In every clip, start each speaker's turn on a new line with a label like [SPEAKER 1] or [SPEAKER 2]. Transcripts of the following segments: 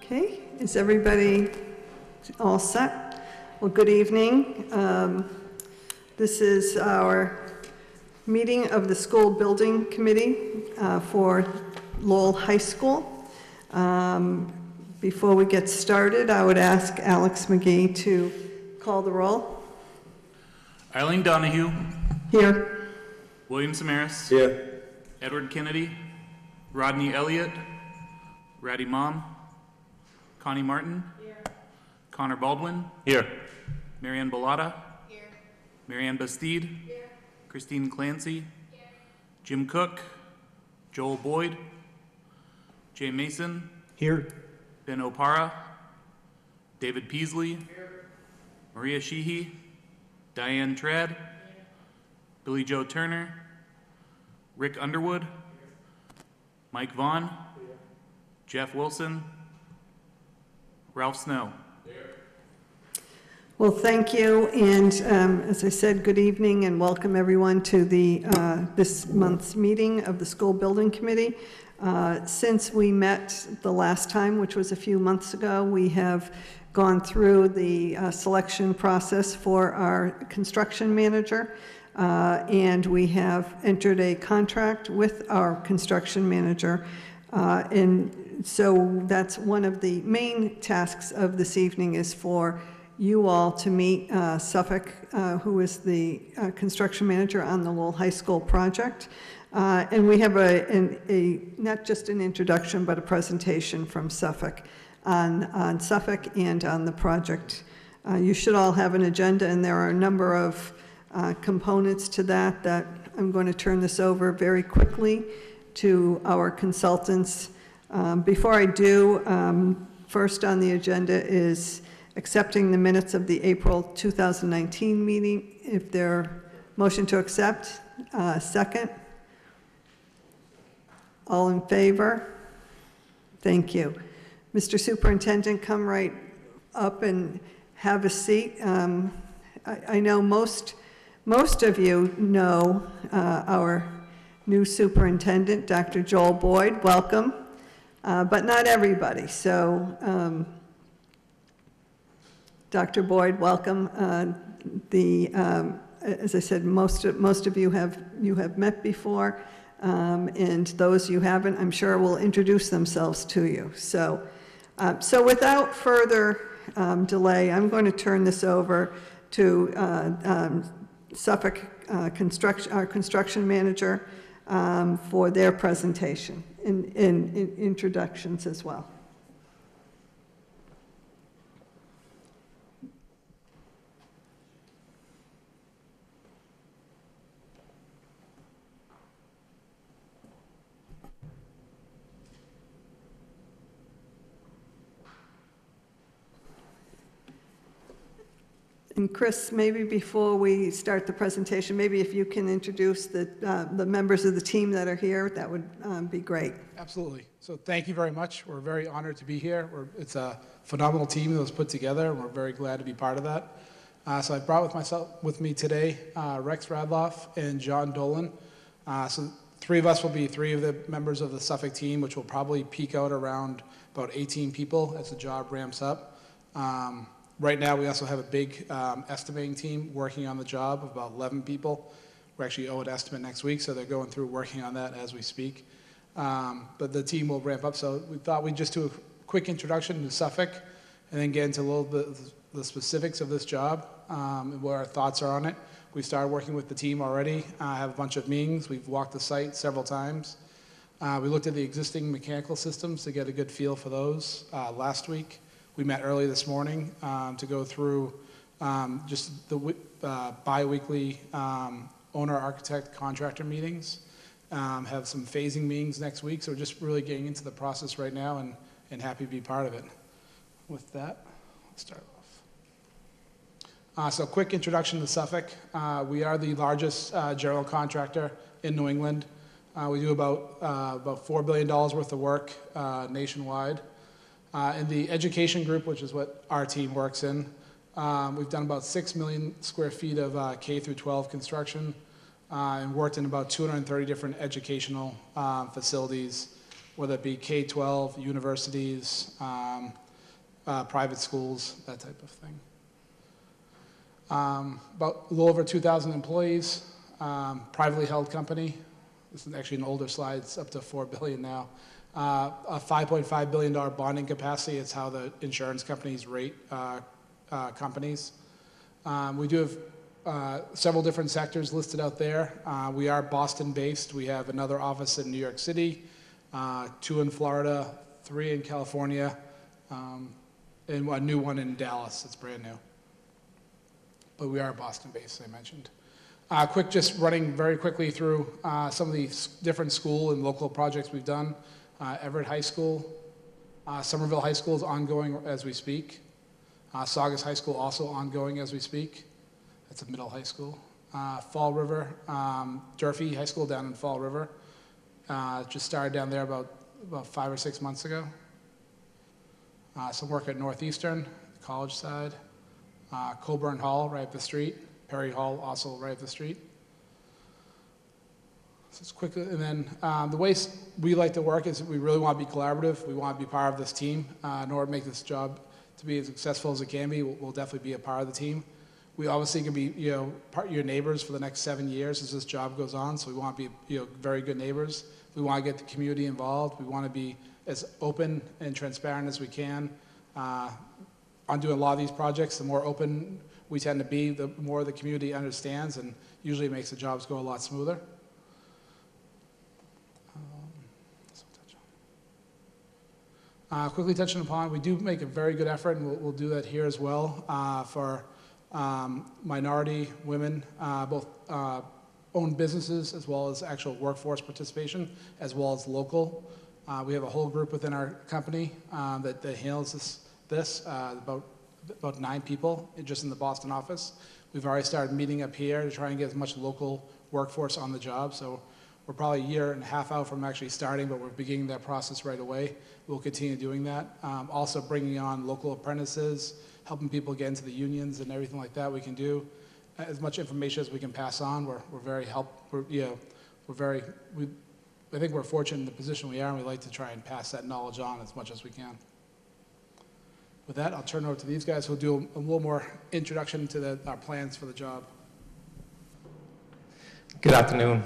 [SPEAKER 1] Okay, is everybody all set? Well, good evening. This is our meeting of the School Building Committee for Lowell High School. Before we get started, I would ask Alex McGee to call the roll.
[SPEAKER 2] Eileen Donahue.
[SPEAKER 1] Here.
[SPEAKER 2] William Samaras.
[SPEAKER 3] Here.
[SPEAKER 2] Edward Kennedy. Rodney Elliott. Ratty Mom. Connie Martin.
[SPEAKER 4] Here.
[SPEAKER 2] Connor Baldwin.
[SPEAKER 3] Here.
[SPEAKER 2] Marianne Bellata.
[SPEAKER 4] Here.
[SPEAKER 2] Marianne Bastide.
[SPEAKER 4] Here.
[SPEAKER 2] Christine Clancy.
[SPEAKER 4] Here.
[SPEAKER 2] Jim Cook. Joel Boyd. Jay Mason.
[SPEAKER 3] Here.
[SPEAKER 2] Ben Opara. David Peasley. Here. Maria Sheehy. Diane Trad. Here. Billy Joe Turner. Rick Underwood. Here. Mike Vaughn. Here. Jeff Wilson. Ralph Snow.
[SPEAKER 1] Well, thank you, and as I said, good evening and welcome everyone to the this month's meeting of the School Building Committee. Since we met the last time, which was a few months ago, we have gone through the selection process for our construction manager, and we have entered a contract with our construction manager, and so that's one of the main tasks of this evening, is for you all to meet Suffolk, who is the construction manager on the Lowell High School project. And we have not just an introduction, but a presentation from Suffolk on Suffolk and on the project. You should all have an agenda, and there are a number of components to that I'm going to turn this over very quickly to our consultants. Before I do, first on the agenda is accepting the minutes of the April 2019 meeting. If there, motion to accept, second. All in favor? Thank you. Mr. Superintendent, come right up and have a seat. I know most of you know our new superintendent, Dr. Joel Boyd. Welcome. But not everybody. So, Dr. Boyd, welcome. As I said, most of you have met before, and those you haven't, I'm sure, will introduce themselves to you. So without further delay, I'm going to turn this over to Suffolk our construction manager for their presentation and introductions as well. And Chris, maybe before we start the presentation, maybe if you can introduce the members of the team that are here, that would be great.
[SPEAKER 5] Absolutely. So thank you very much. We're very honored to be here. It's a phenomenal team that was put together, and we're very glad to be part of that. So I brought with me today Rex Radloff and John Dolan. So three of us will be three of the members of the Suffolk team, which will probably peak out around about 18 people as the job ramps up. Right now, we also have a big estimating team working on the job of about 11 people. We're actually owe an estimate next week, so they're going through working on that as we speak. But the team will ramp up, so we thought we'd just do a quick introduction to Suffolk and then get into a little bit of the specifics of this job and what our thoughts are on it. We started working with the team already. I have a bunch of meetings. We've walked the site several times. We looked at the existing mechanical systems to get a good feel for those last week. We met early this morning to go through just the bi-weekly owner-architect-contractor meetings. Have some phasing meetings next week, so we're just really getting into the process right now and happy to be part of it. With that, let's start off. So quick introduction to Suffolk. We are the largest general contractor in New England. We do about $4 billion worth of work nationwide. In the education group, which is what our team works in, we've done about 6 million square feet of K through 12 construction and worked in about 230 different educational facilities whether it be K-12, universities, private schools, that type of thing. About a little over 2,000 employees, privately held company. This is actually an older slide, it's up to $4 billion now. A $5.5 billion bonding capacity is how the insurance companies rate companies. We do have several different sectors listed out there. We are Boston-based. We have another office in New York City, 2 in Florida, 3 in California, and a new one in Dallas. It's brand new. But we are Boston-based, as I mentioned. Just running very quickly through some of the different school and local projects we've done. Everett High School, Somerville High School is ongoing as we speak. Saugus High School also ongoing as we speak. That's a middle high school. Fall River, Durfee High School down in Fall River. Just started down there about 5 or 6 months ago. Some work at Northeastern, the college side. Coburn Hall right up the street. Perry Hall also right up the street. So it's quick, and then the way we like to work is we really want to be collaborative. We want to be part of this team. In order to make this job to be as successful as it can be, we'll definitely be a part of the team. We obviously can be, part of your neighbors for the next 7 years as this job goes on. So we want to be, very good neighbors. We want to get the community involved. We want to be as open and transparent as we can. On doing a lot of these projects, the more open we tend to be, the more the community understands, and usually it makes the jobs go a lot smoother. Quickly touching upon, we do make a very good effort, and we'll do that here as well, for minority women, both own businesses as well as actual workforce participation, as well as local. We have a whole group within our company that handles this about 9 people just in the Boston office. We've already started meeting up here to try and get as much local workforce on the job. So we're probably a year and a half out from actually starting, but we're beginning that process right away. We'll continue doing that. Also bringing on local apprentices, helping people get into the unions and everything like that we can do. As much information as we can pass on, we're very I think we're fortunate in the position we are, and we like to try and pass that knowledge on as much as we can. With that, I'll turn it over to these guys who'll do a little more introduction to our plans for the job.
[SPEAKER 3] Good afternoon.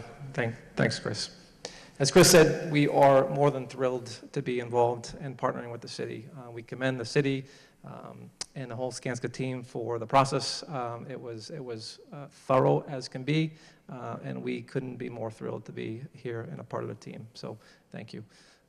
[SPEAKER 3] Thanks, Chris. As Chris said, we are more than thrilled to be involved in partnering with the city. We commend the city and the whole Skanska team for the process. It was thorough as can be, and we couldn't be more thrilled to be here and a part of the team. So thank you.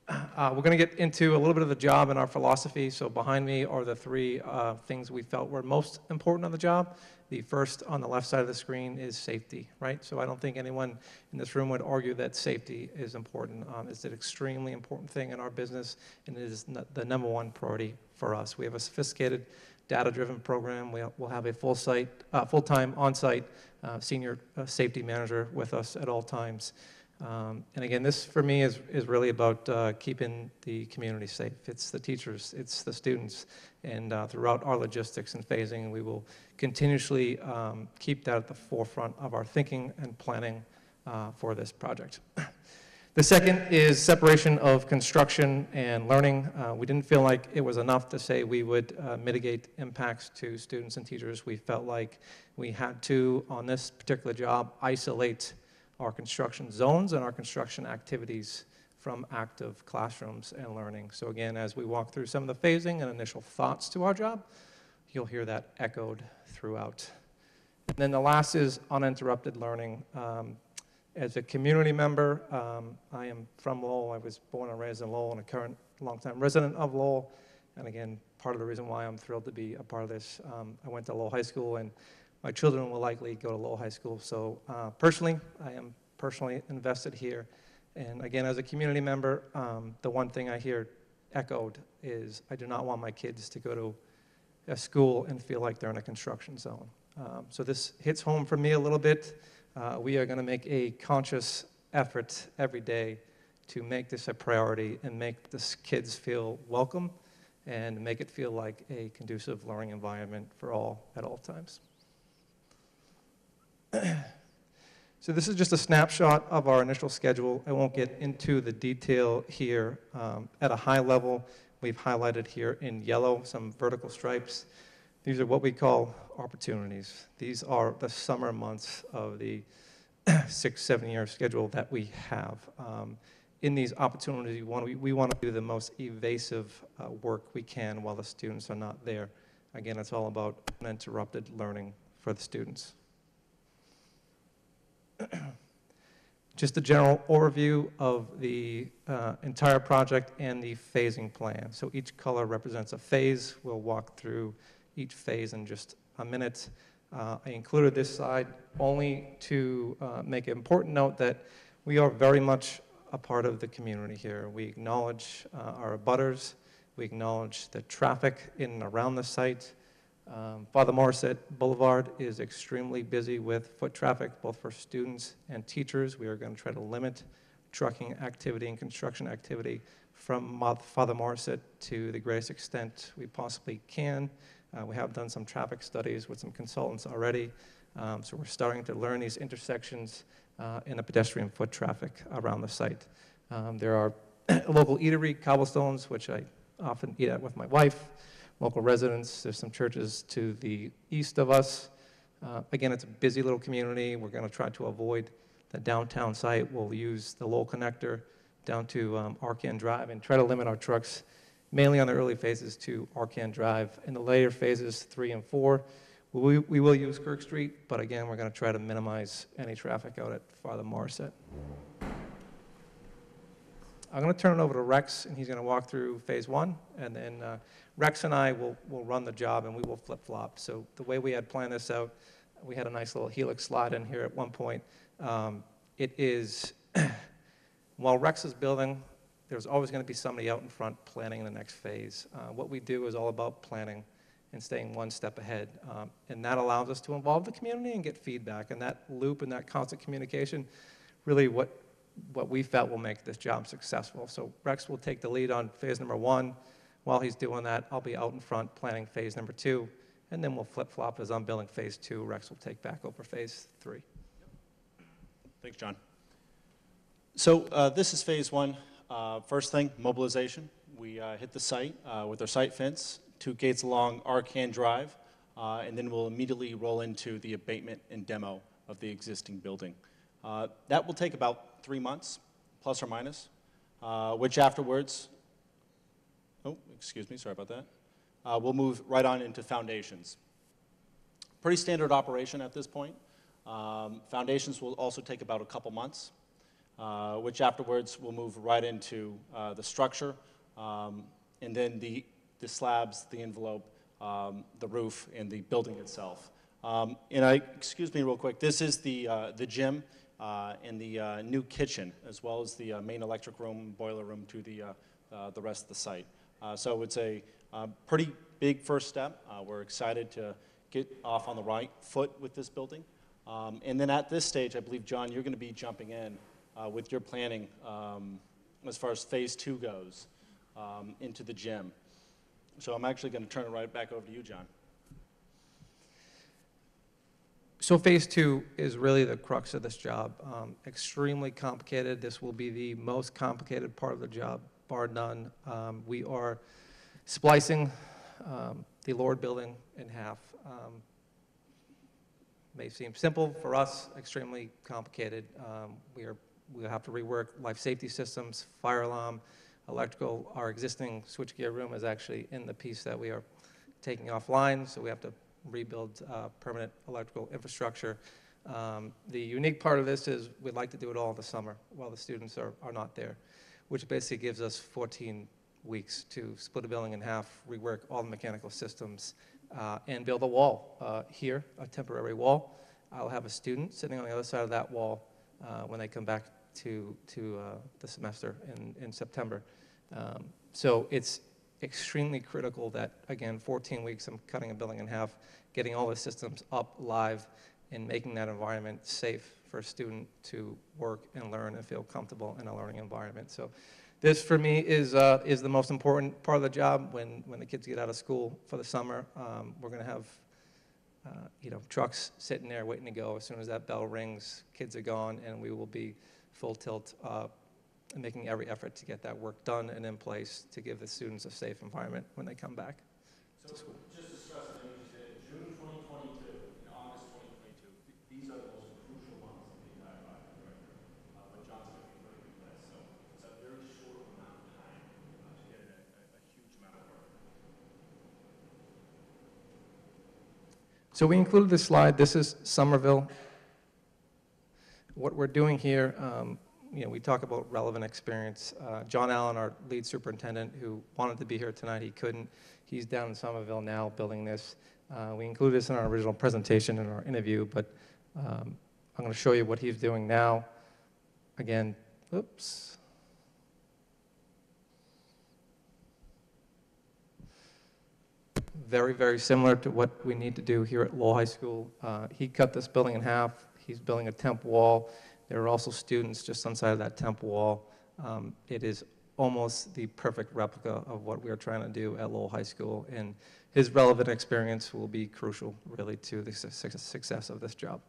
[SPEAKER 3] We're going to get into a little bit of the job and our philosophy. So behind me are the 3 things we felt were most important on the job. The first on the left side of the screen is safety, right? So I don't think anyone in this room would argue that safety is important. It's an extremely important thing in our business, and it is the #1 priority for us. We have a sophisticated, data-driven program. We'll have a full-time on-site senior safety manager with us at all times. And again, this for me is really about keeping the community safe. It's the teachers, it's the students, and throughout our logistics and phasing, we will continuously keep that at the forefront of our thinking and planning for this project. The second is separation of construction and learning. We didn't feel like it was enough to say we would mitigate impacts to students and teachers. We felt like we had to, on this particular job, isolate our construction zones and our construction activities from active classrooms and learning. So again, as we walk through some of the phasing and initial thoughts to our job, you'll hear that echoed throughout. And then the last is uninterrupted learning. As a community member, I am from Lowell. I was born and raised in Lowell and a current longtime resident of Lowell. And again, part of the reason why I'm thrilled to be a part of this. I went to Lowell High School, and my children will likely go to Lowell High School. So personally, I am personally invested here. And again, as a community member, the one thing I hear echoed is I do not want my kids to go to a school and feel like they're in a construction zone. So this hits home for me a little bit. We are going to make a conscious effort every day to make this a priority and make the kids feel welcome and make it feel like a conducive learning environment for all at all times. So this is just a snapshot of our initial schedule. I won't get into the detail here. At a high level, we've highlighted here in yellow some vertical stripes. These are what we call opportunities. These are the summer months of the 6-7 year schedule that we have. In these opportunities, we want to do the most evasive work we can while the students are not there. Again, it's all about uninterrupted learning for the students. Just a general overview of the entire project and the phasing plan. So each color represents a phase. We'll walk through each phase in just a minute. I included this slide only to make an important note that we are very much a part of the community here. We acknowledge our abutters. We acknowledge the traffic in and around the site. Father Morrisett Boulevard is extremely busy with foot traffic, both for students and teachers. We are going to try to limit trucking activity and construction activity from Father Morrisett to the greatest extent we possibly can. We have done some traffic studies with some consultants already, so we're starting to learn these intersections in the pedestrian foot traffic around the site. There are local eatery, Cobblestones, which I often eat at with my wife, local residents. There's some churches to the east of us. Again, it's a busy little community. We're going to try to avoid the downtown site. We'll use the Lowell connector down to Arcan Drive and try to limit our trucks mainly on the early phases to Arcan Drive. In the later phases, 3 and 4, we will use Kirk Street, but again, we're going to try to minimize any traffic out at Father Morrisett. I'm going to turn it over to Rex, and he's going to walk through phase 1, and then Rex and I will run the job, and we will flip-flop. So the way we had planned this out, we had a nice little helix slide in here at one point. It is, while Rex is building, there's always going to be somebody out in front planning the next phase. What we do is all about planning and staying one step ahead. And that allows us to involve the community and get feedback. And that loop and that constant communication, really what we felt will make this job successful. So Rex will take the lead on phase number 1. While he's doing that, I'll be out in front planning phase number 2. And then we'll flip-flop as I'm building phase 2. Rex will take back over phase 3.
[SPEAKER 4] Thanks, John. So this is phase 1. First thing, mobilization. We hit the site with our site fence, 2 gates along Arcan Drive, and then we'll immediately roll into the abatement and demo of the existing building. That will take about 3 months, plus or minus, which afterwards, oh, excuse me, sorry about that, we'll move right on into foundations. Pretty standard operation at this point. Foundations will also take about a couple months, which afterwards we'll move right into the structure, and then the slabs, the envelope, the roof, and the building itself. Excuse me real quick, this is the gym and the new kitchen, as well as the main electric room, boiler room to the rest of the site. So it's a pretty big first step. We're excited to get off on the right foot with this building. And then at this stage, I believe, John, you're going to be jumping in with your planning as far as phase 2 goes into the gym. So I'm actually going to turn it right back over to you, John.
[SPEAKER 3] So phase 2 is really the crux of this job. Extremely complicated. This will be the most complicated part of the job, bar none. We are splicing the lower building in half. May seem simple for us, extremely complicated. We'll have to rework life safety systems, fire alarm, electrical. Our existing switchgear room is actually in the piece that we are taking offline, so we have to rebuild permanent electrical infrastructure. The unique part of this is we'd like to do it all in the summer while the students are not there, which basically gives us 14 weeks to split a building in half, rework all the mechanical systems, and build a wall here, a temporary wall. I'll have a student sitting on the other side of that wall when they come back to the semester in September. So it's extremely critical that, again, 14 weeks, I'm cutting a building in half, getting all the systems up live, and making that environment safe for a student to work and learn and feel comfortable in a learning environment. So this, for me, is the most important part of the job when the kids get out of school for the summer. We're going to have trucks sitting there waiting to go. As soon as that bell rings, kids are gone, and we will be full tilt and making every effort to get that work done and in place to give the students a safe environment when they come back to school.
[SPEAKER 4] Just to stress, I think you said June 2022 and August 2022. These are the most crucial months of the entire project, Director. But John's going to be putting in place, so it's a very short amount of time to get a huge amount of work.
[SPEAKER 3] So we included this slide. This is Somerville. What we're doing here, we talk about relevant experience. John Allen, our lead superintendent, who wanted to be here tonight, he couldn't. He's down in Somerville now building this. We included this in our original presentation in our interview, but I'm going to show you what he's doing now. Again, oops. Very, very similar to what we need to do here at Lowell High School. He cut this building in half. He's building a temp wall. There are also students just inside of that temp wall. It is almost the perfect replica of what we are trying to do at Lowell High School, and his relevant experience will be crucial, really, to the success of this job.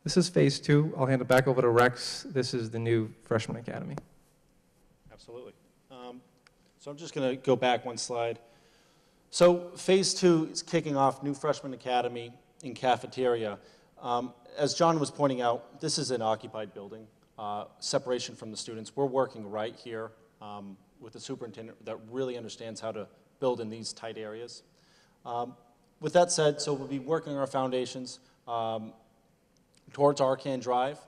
[SPEAKER 3] This is phase 2. I'll hand it back over to Rex. This is the new freshman academy.
[SPEAKER 4] Absolutely. So I'm just going to go back one slide. So phase 2 is kicking off new freshman academy in cafeteria. As John was pointing out, this is an occupied building, separation from the students. We're working right here with a superintendent that really understands how to build in these tight areas. With that said, so we'll be working on our foundations towards Arcan Drive.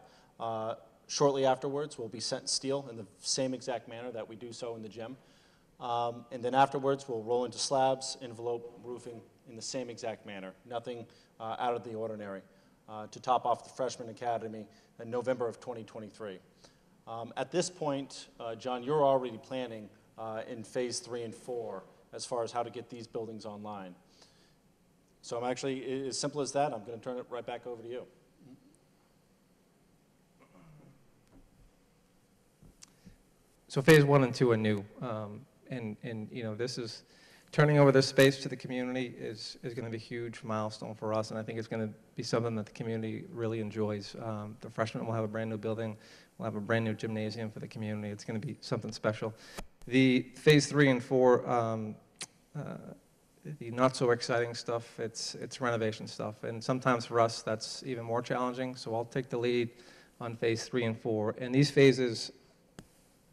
[SPEAKER 4] Shortly afterwards, we'll be set steel in the same exact manner that we do so in the gym. And then afterwards, we'll roll into slabs, envelope, roofing in the same exact manner. Nothing out of the ordinary to top off the freshman academy in November of 2023. At this point, John, you're already planning in phase 3 and 4 as far as how to get these buildings online. So I'm actually, as simple as that, I'm going to turn it right back over to you.
[SPEAKER 3] So phase 1 and 2 are new, this is turning over this space to the community is going to be a huge milestone for us, and I think it's going to be something that the community really enjoys. The freshmen will have a brand new building, we'll have a brand new gymnasium for the community. It's going to be something special. The phase 3 and 4, the not so exciting stuff, it's renovation stuff, and sometimes for us that's even more challenging. So I'll take the lead on phase 3 and 4, and these phases.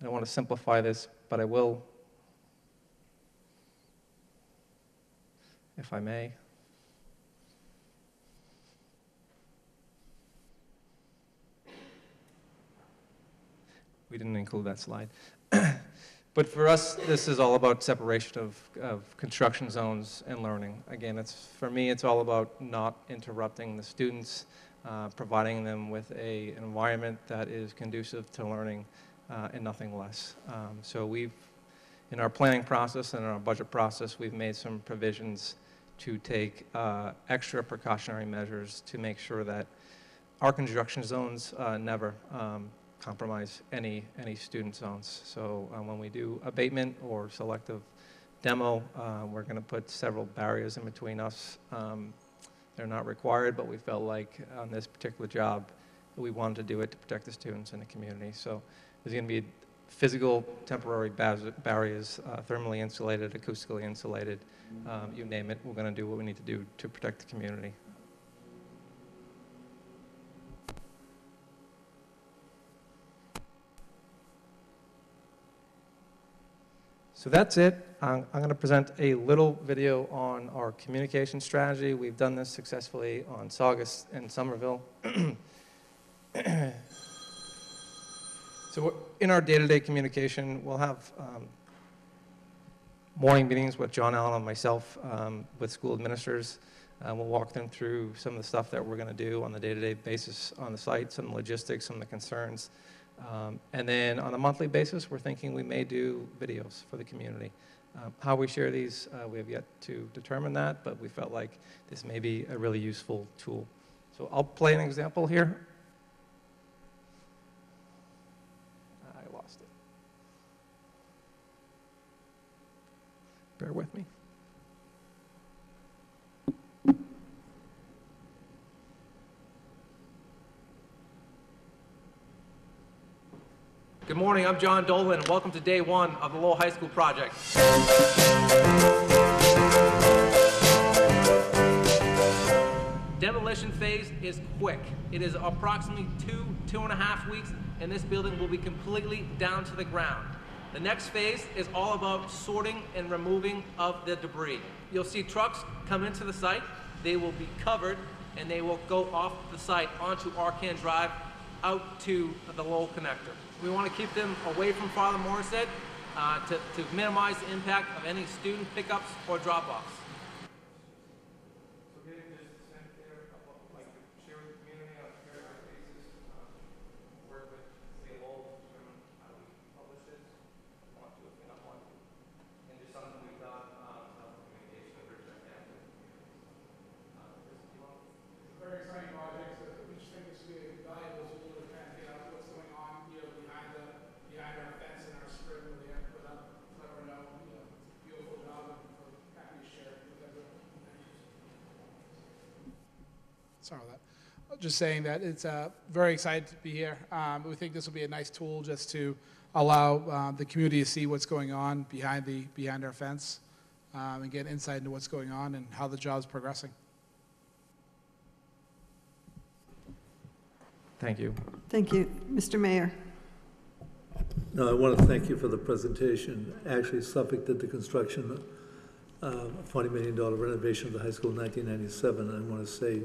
[SPEAKER 3] I don't want to simplify this, but I will, if I may. We didn't include that slide. But for us, this is all about separation of construction zones and learning. Again, for me, it's all about not interrupting the students, providing them with an environment that is conducive to learning. And nothing less. So in our planning process and in our budget process, we've made some provisions to take extra precautionary measures to make sure that our construction zones never compromise any student zones. So when we do abatement or selective demo, we're going to put several barriers in between us. They're not required, but we felt like on this particular job, we wanted to do it to protect the students and the community. So there's going to be physical temporary barriers, thermally insulated, acoustically insulated, you name it. We're going to do what we need to do to protect the community. So that's it. I'm going to present a little video on our communication strategy. We've done this successfully on Saugus and Somerville. So in our day-to-day communication, we'll have morning meetings with John Allen and myself with school administrators. We'll walk them through some of the stuff that we're going to do on the day-to-day basis on the site, some of the logistics, some of the concerns. And then on a monthly basis, we're thinking we may do videos for the community. How we share these, we have yet to determine that, but we felt like this may be a really useful tool. So I'll play an example here. I lost it. bear with me. Good morning, I'm John Dolan, and welcome to day one of the Lowell High School project. Demolition phase is quick. It is approximately 2.5 weeks, and this building will be completely down to the ground. The next phase is all about sorting and removing of the debris. You'll see trucks come into the site, they will be covered, and they will go off the site onto Arcan Drive out to the Lowell connector. We want to keep them away from Father Morissette to minimize the impact of any student pickups or drop-offs. So getting this sent there, I'd like to share with the community on a periodic basis, work with State Lowell to determine how we publish this. We want to open up one. And just something we've done, communication and bridge that gap with the community.
[SPEAKER 5] Very exciting project. So we just think this will be a valuable tool to kind of get out what's going on, behind our fence and our screen that we have put up. Let everyone know, beautiful job, and we're happy to share it with everyone. Sorry about that. Just saying that it's very excited to be here. We think this will be a nice tool just to allow the community to see what's going on behind our fence and get insight into what's going on and how the job's progressing.
[SPEAKER 3] Thank you.
[SPEAKER 1] Thank you. Mr. Mayor.
[SPEAKER 6] No, I want to thank you for the presentation. Actually, Suffolk did the construction, $40 million renovation of the high school in 1997. I want to say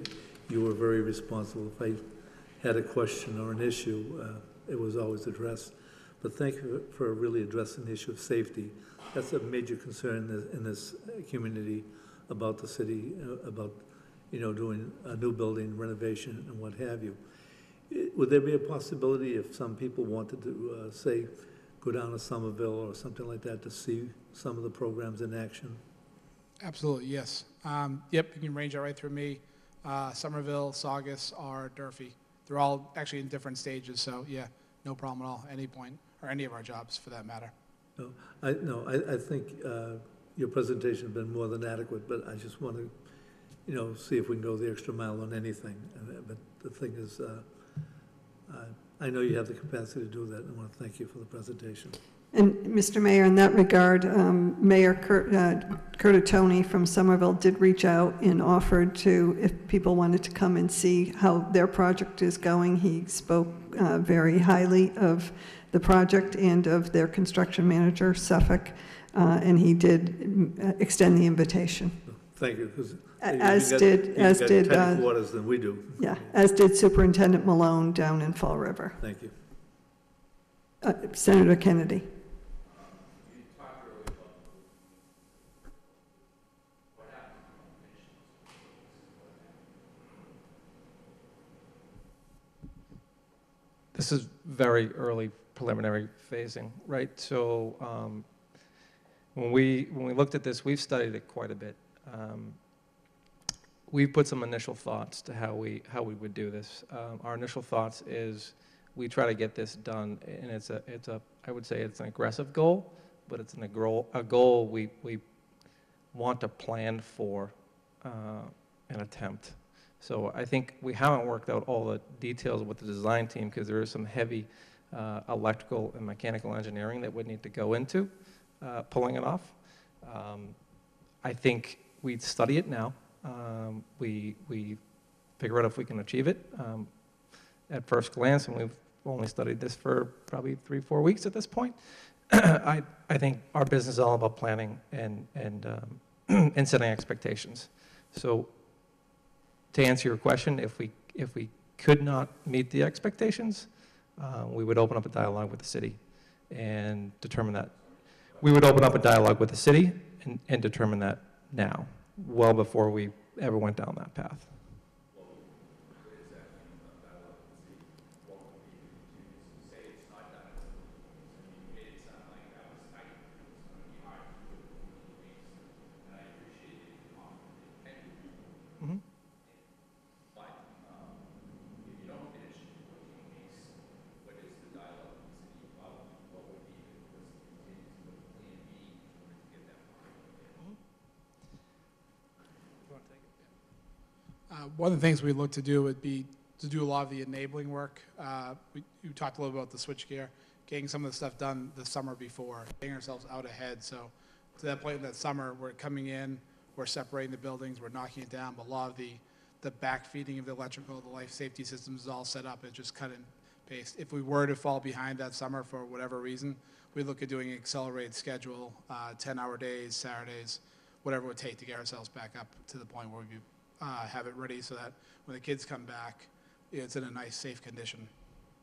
[SPEAKER 6] you were very responsible. If I had a question or an issue, it was always addressed. But thank you for really addressing the issue of safety. That's a major concern in this community about the city, about doing a new building renovation and what have you. Would there be a possibility if some people wanted to, say, go down to Somerville or something like that to see some of the programs in action?
[SPEAKER 5] Absolutely, yes. Yep, you can range it right through me. Somerville, Saugus, or Durfee. They're all actually in different stages, so yeah, no problem at all, any point, or any of our jobs for that matter.
[SPEAKER 6] No, I think your presentation has been more than adequate, but I just want to, see if we can go the extra mile on anything. But the thing is, I know you have the capacity to do that, and I want to thank you for the presentation.
[SPEAKER 1] And Mr. Mayor, in that regard, Mayor Curtatone from Somerville did reach out and offered to, if people wanted to come and see how their project is going. He spoke very highly of the project and of their construction manager, Suffolk, and he did extend the invitation.
[SPEAKER 6] Thank you, because
[SPEAKER 1] As did
[SPEAKER 6] tighter quarters than we do.
[SPEAKER 1] Yeah, as did Superintendent Malone down in Fall River.
[SPEAKER 6] Thank you.
[SPEAKER 1] Senator Kennedy.
[SPEAKER 3] This is very early preliminary phasing, right? So when we looked at this, we've studied it quite a bit. We've put some initial thoughts to how we would do this. Our initial thoughts is we try to get this done, and I would say it's an aggressive goal, but it's a goal we want to plan for an attempt. So I think we haven't worked out all the details with the design team because there is some heavy electrical and mechanical engineering that would need to go into pulling it off. I think we'd study it now. We figure out if we can achieve it at first glance, and we've only studied this for probably 3-4 weeks at this point. I think our business is all about planning and setting expectations. So to answer your question, if we could not meet the expectations, we would open up a dialogue with the city and determine that. We would open up a dialogue with the city and determine that now, well before we ever went down that path.
[SPEAKER 5] One of the things we look to do would be to do a lot of the enabling work. We talked a little about the switchgear, getting some of the stuff done the summer before, getting ourselves out ahead. So to that point in that summer, we're coming in, we're separating the buildings, we're knocking it down, but a lot of the backfeeding of the electrical, the life safety systems is all set up. It's just cut and paste. If we were to fall behind that summer for whatever reason, we look at doing an accelerated schedule, 10-hour days, Saturdays, whatever it would take to get ourselves back up to the point where we have it ready so that when the kids come back, it's in a nice, safe condition.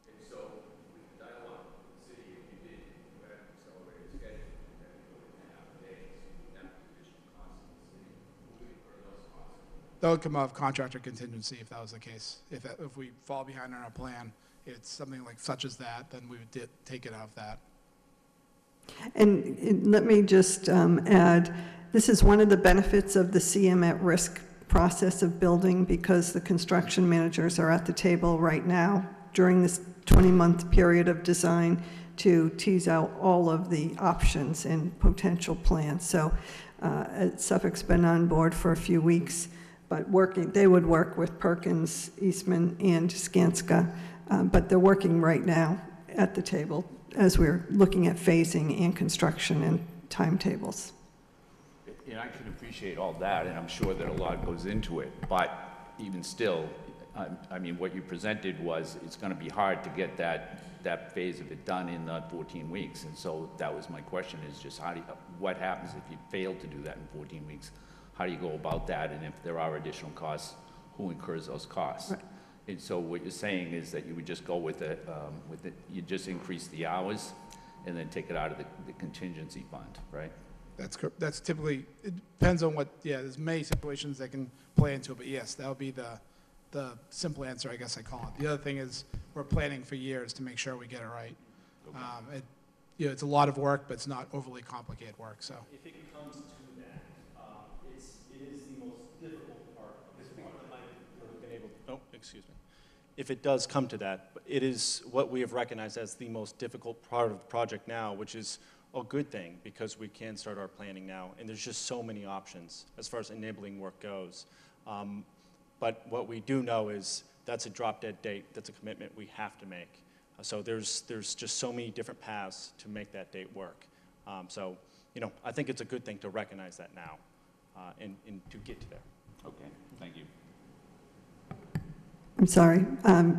[SPEAKER 7] And so, with the dialogue with the city, if you did have an accelerated schedule, and then you go to 10-hour days, that additional cost in the city, who would incur those costs?
[SPEAKER 5] That would come out of contractor contingency if that was the case. If we fall behind on our plan, it's something like such as that, then we would take it out of that.
[SPEAKER 1] And let me just add, this is one of the benefits of the CM at risk process of building, because the construction managers are at the table right now during this 20-month period of design to tease out all of the options and potential plans. So Suffolk's been on board for a few weeks, but they would work with Perkins, Eastman, and Skanska, but they're working right now at the table as we're looking at phasing and construction and timetables.
[SPEAKER 7] And I can appreciate all that, and I'm sure that a lot goes into it, but even still, I mean, what you presented was, it's gonna be hard to get that phase of it done in the 14 weeks, and so that was my question, is just what happens if you fail to do that in 14 weeks? How do you go about that, and if there are additional costs, who incurs those costs? Right. And so what you're saying is that you would just go with it, you just increase the hours, and then take it out of the contingency fund, right?
[SPEAKER 5] That's typically, it depends on what, there's many situations that can play into it, but yes, that would be the simple answer, I guess I call it. The other thing is, we're planning for years to make sure we get it right. Okay. It's a lot of work, but it's not overly complicated work, so.
[SPEAKER 4] If it comes to that, it is the most difficult part of this project. Oh, excuse me. If it does come to that, it is what we have recognized as the most difficult part of the project now, which is a good thing, because we can start our planning now, and there's just so many options as far as enabling work goes. But what we do know is that's a drop-dead date. That's a commitment we have to make. So there's just so many different paths to make that date work. So, I think it's a good thing to recognize that now and to get to there.
[SPEAKER 7] Okay, thank you.
[SPEAKER 1] I'm sorry,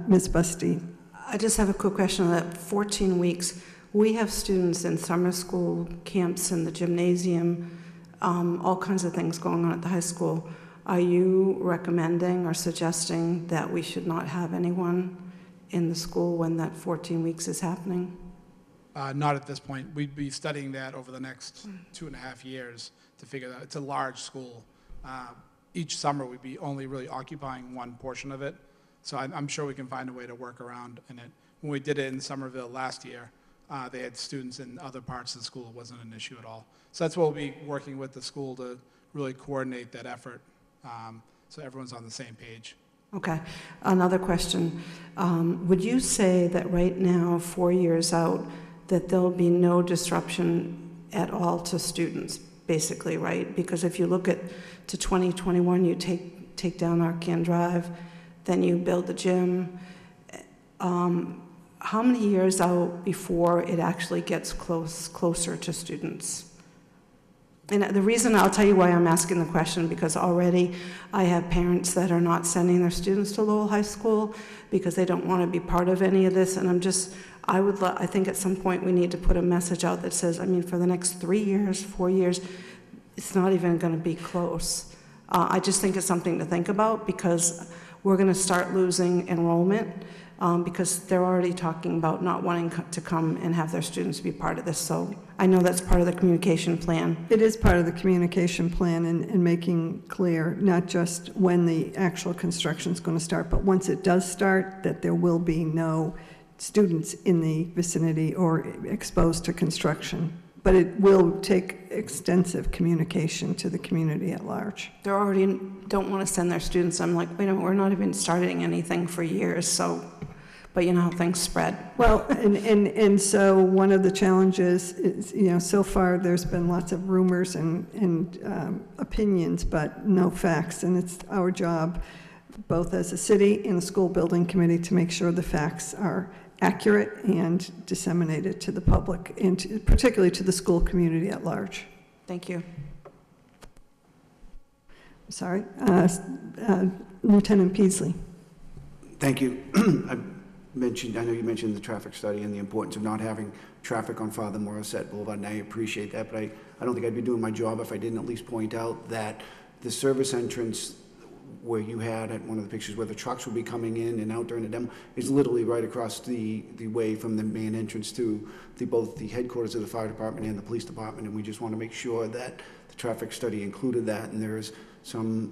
[SPEAKER 1] Ms. Bustey.
[SPEAKER 8] I just have a quick question on that 14 weeks. We have students in summer school camps in the gymnasium, all kinds of things going on at the high school. Are you recommending or suggesting that we should not have anyone in the school when that 14 weeks is happening?
[SPEAKER 5] Not at this point. We'd be studying that over the next 2.5 years to figure that. It's a large school. Each summer we'd be only really occupying one portion of it. So I'm sure we can find a way to work around in it. When we did it in Somerville last year, they had students in other parts of the school. It wasn't an issue at all. So that's what we'll be working with the school to really coordinate that effort so everyone's on the same page.
[SPEAKER 8] Okay. Another question. Would you say that right now, 4 years out, that there'll be no disruption at all to students, basically, right? Because if you look at to 2021, you take down Arcan Drive, then you build the gym. How many years out before it actually gets closer to students? And the reason, I'll tell you why I'm asking the question, because already I have parents that are not sending their students to Lowell High School because they don't want to be part of any of this, and I think at some point we need to put a message out that says, for the next 3 years, 4 years, it's not even going to be close. I just think it's something to think about, because we're going to start losing enrollment because they're already talking about not wanting to come and have their students be part of this. So I know that's part of the communication plan.
[SPEAKER 1] It is part of the communication plan, and making clear not just when the actual construction is going to start, but once it does start, that there will be no students in the vicinity or exposed to construction. But it will take extensive communication to the community at large.
[SPEAKER 8] They already don't want to send their students. I'm like, wait a minute, we're not even starting anything for years, so, but you know how things spread.
[SPEAKER 1] Well, and so one of the challenges is, so far there's been lots of rumors and opinions, but no facts, and it's our job both as a city and the school building committee, to make sure the facts are accurate and disseminated to the public, and particularly to the school community at large.
[SPEAKER 8] Thank you.
[SPEAKER 1] Sorry, Lieutenant Peasley.
[SPEAKER 9] Thank you. I know you mentioned the traffic study and the importance of not having traffic on Father Morissette Boulevard, and I appreciate that, but I don't think I'd be doing my job if I didn't at least point out that the service entrance where you had at one of the pictures where the trucks would be coming in and out during the demo is literally right across the way from the main entrance to both the headquarters of the fire department and the police department, and we just want to make sure that the traffic study included that, and there is some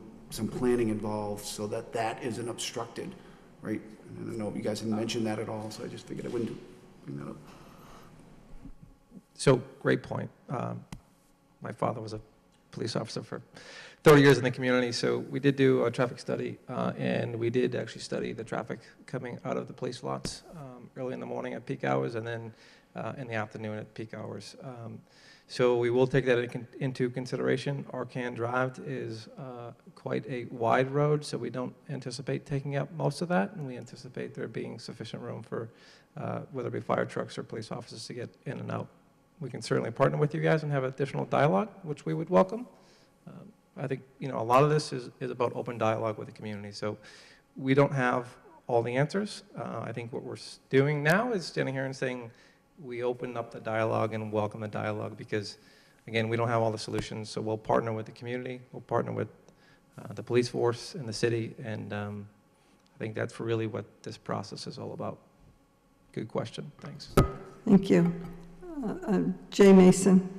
[SPEAKER 9] planning involved so that that isn't obstructed, right? And I don't know if you guys had mentioned that at all, so I just figured I wouldn't bring that up.
[SPEAKER 3] So, great point. My father was a police officer for 30 years in the community, so we did do a traffic study, and we did actually study the traffic coming out of the police lots early in the morning at peak hours, and then in the afternoon at peak hours. So we will take that into consideration. Arcan Drive is quite a wide road, so we don't anticipate taking up most of that, and we anticipate there being sufficient room for whether it be fire trucks or police officers to get in and out. We can certainly partner with you guys and have additional dialogue, which we would welcome. I think, you know, a lot of this is about open dialogue with the community. So we don't have all the answers. I think what we're doing now is standing here and saying we open up the dialogue and welcome the dialogue because, again, we don't have all the solutions. So we'll partner with the community. We'll partner with the police force and the city. And I think that's really what this process is all about. Good question. Thanks.
[SPEAKER 1] Thank you. Jay Mason.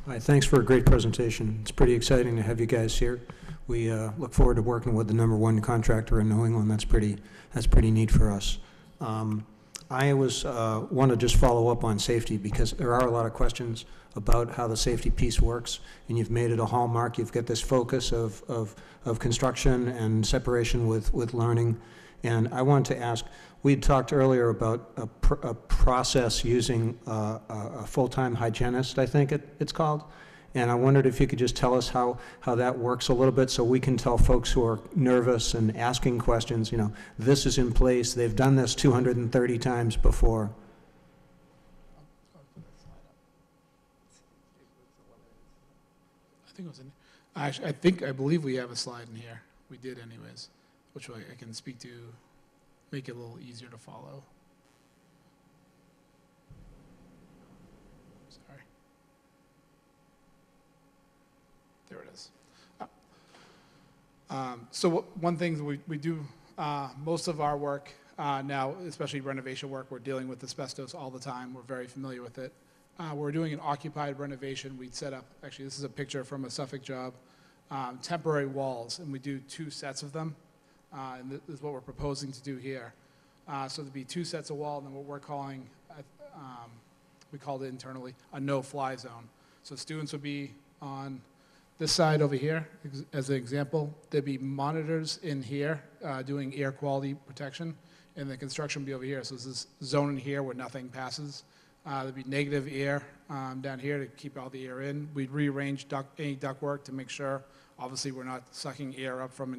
[SPEAKER 10] Hi, thanks for a great presentation. It's pretty exciting to have you guys here. We look forward to working with the #1 contractor in New England. That's pretty neat for us. I want to just follow up on safety because there are a lot of questions about how the safety piece works, and you've made it a hallmark. You've got this focus of construction and separation with learning. And I wanted to ask, we had talked earlier about a process using a full-time hygienist, I think it's called. And I wondered if you could just tell us how that works a little bit so we can tell folks who are nervous and asking questions, you know, this is in place. They've done this 230 times before.
[SPEAKER 5] I believe we have a slide in here. We did anyways, which I can speak to, make it a little easier to follow. Sorry. There it is. So one thing we do, most of our work now, especially renovation work, we're dealing with asbestos all the time. We're very familiar with it. We're doing an occupied renovation. We'd set up, actually this is a picture from a Suffolk job, temporary walls, and we do 2 sets of them. And this is what we're proposing to do here. So there'd be 2 sets of wall, and then what we're calling, we called it internally, a no-fly zone. So students would be on this side over here, as an example. There'd be monitors in here doing air quality protection, and the construction would be over here. So there's this zone in here where nothing passes. There'd be negative air down here to keep all the air in. We'd rearrange any ductwork to make sure, obviously, we're not sucking air up from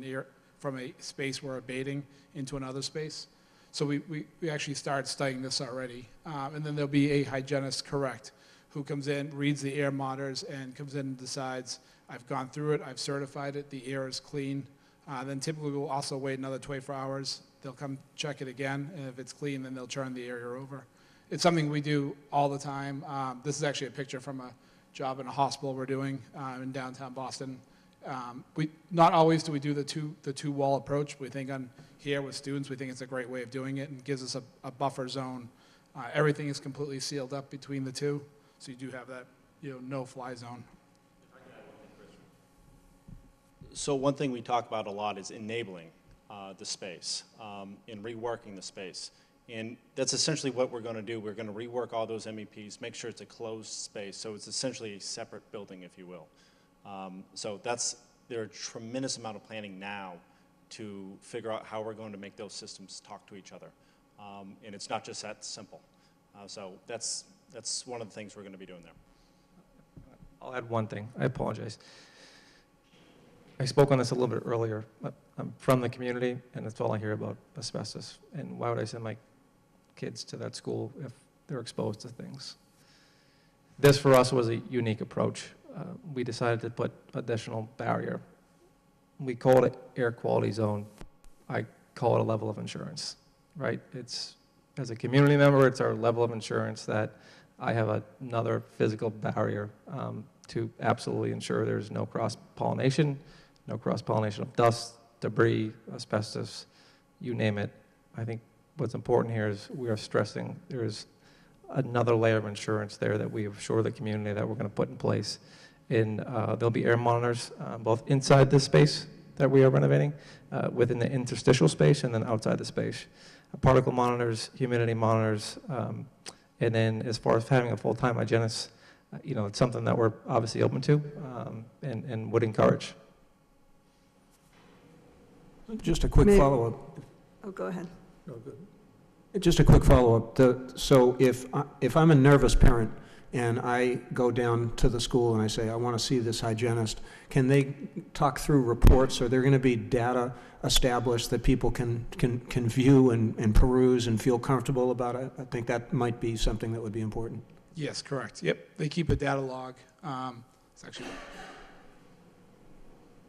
[SPEAKER 5] a space we're abating into another space. So we actually started studying this already. And then there'll be a hygienist, correct, who comes in, reads the air monitors, and comes in and decides, I've gone through it, I've certified it, the air is clean. Then typically we'll also wait another 24 hours. They'll come check it again, and if it's clean, then they'll turn the area over. It's something we do all the time. This is actually a picture from a job in a hospital we're doing in downtown Boston. Not always do we do the two wall approach. We think on here with students, we think it's a great way of doing it and gives us a buffer zone. Everything is completely sealed up between the two, so you do have that, no-fly zone.
[SPEAKER 4] So one thing we talk about a lot is enabling the space and reworking the space. And that's essentially what we're going to do. We're going to rework all those MEPs, make sure it's a closed space, so it's essentially a separate building, if you will. So there are a tremendous amount of planning now to figure out how we're going to make those systems talk to each other. And it's not just that simple. So that's one of the things we're going to be doing there.
[SPEAKER 3] I'll add one thing. I apologize. I spoke on this a little bit earlier, but I'm from the community, and that's all I hear about asbestos. And why would I send my kids to that school if they're exposed to things? This, for us, was a unique approach. We decided to put additional barrier. We call it air quality zone. I call it a level of insurance, right? It's, as a community member, it's our level of insurance that I have another physical barrier to absolutely ensure there's no cross-pollination, no cross-pollination of dust, debris, asbestos, you name it. I think what's important here is we are stressing there is another layer of insurance there that we assure the community that we're going to put in place. There'll be air monitors both inside this space that we are renovating, within the interstitial space, and then outside the space. Particle monitors, humidity monitors, and then as far as having a full-time hygienist, it's something that we're obviously open to and would encourage.
[SPEAKER 10] Just a quick follow-up.
[SPEAKER 1] Oh, go ahead.
[SPEAKER 6] No, good.
[SPEAKER 10] Just a quick follow-up. So if I'm a nervous parent and I go down to the school and I say, I want to see this hygienist, can they talk through reports? Are there going to be data established that people can view and peruse and feel comfortable about it? I think that might be something that would be important.
[SPEAKER 5] Yes, correct. Yep, they keep a data log. It's actually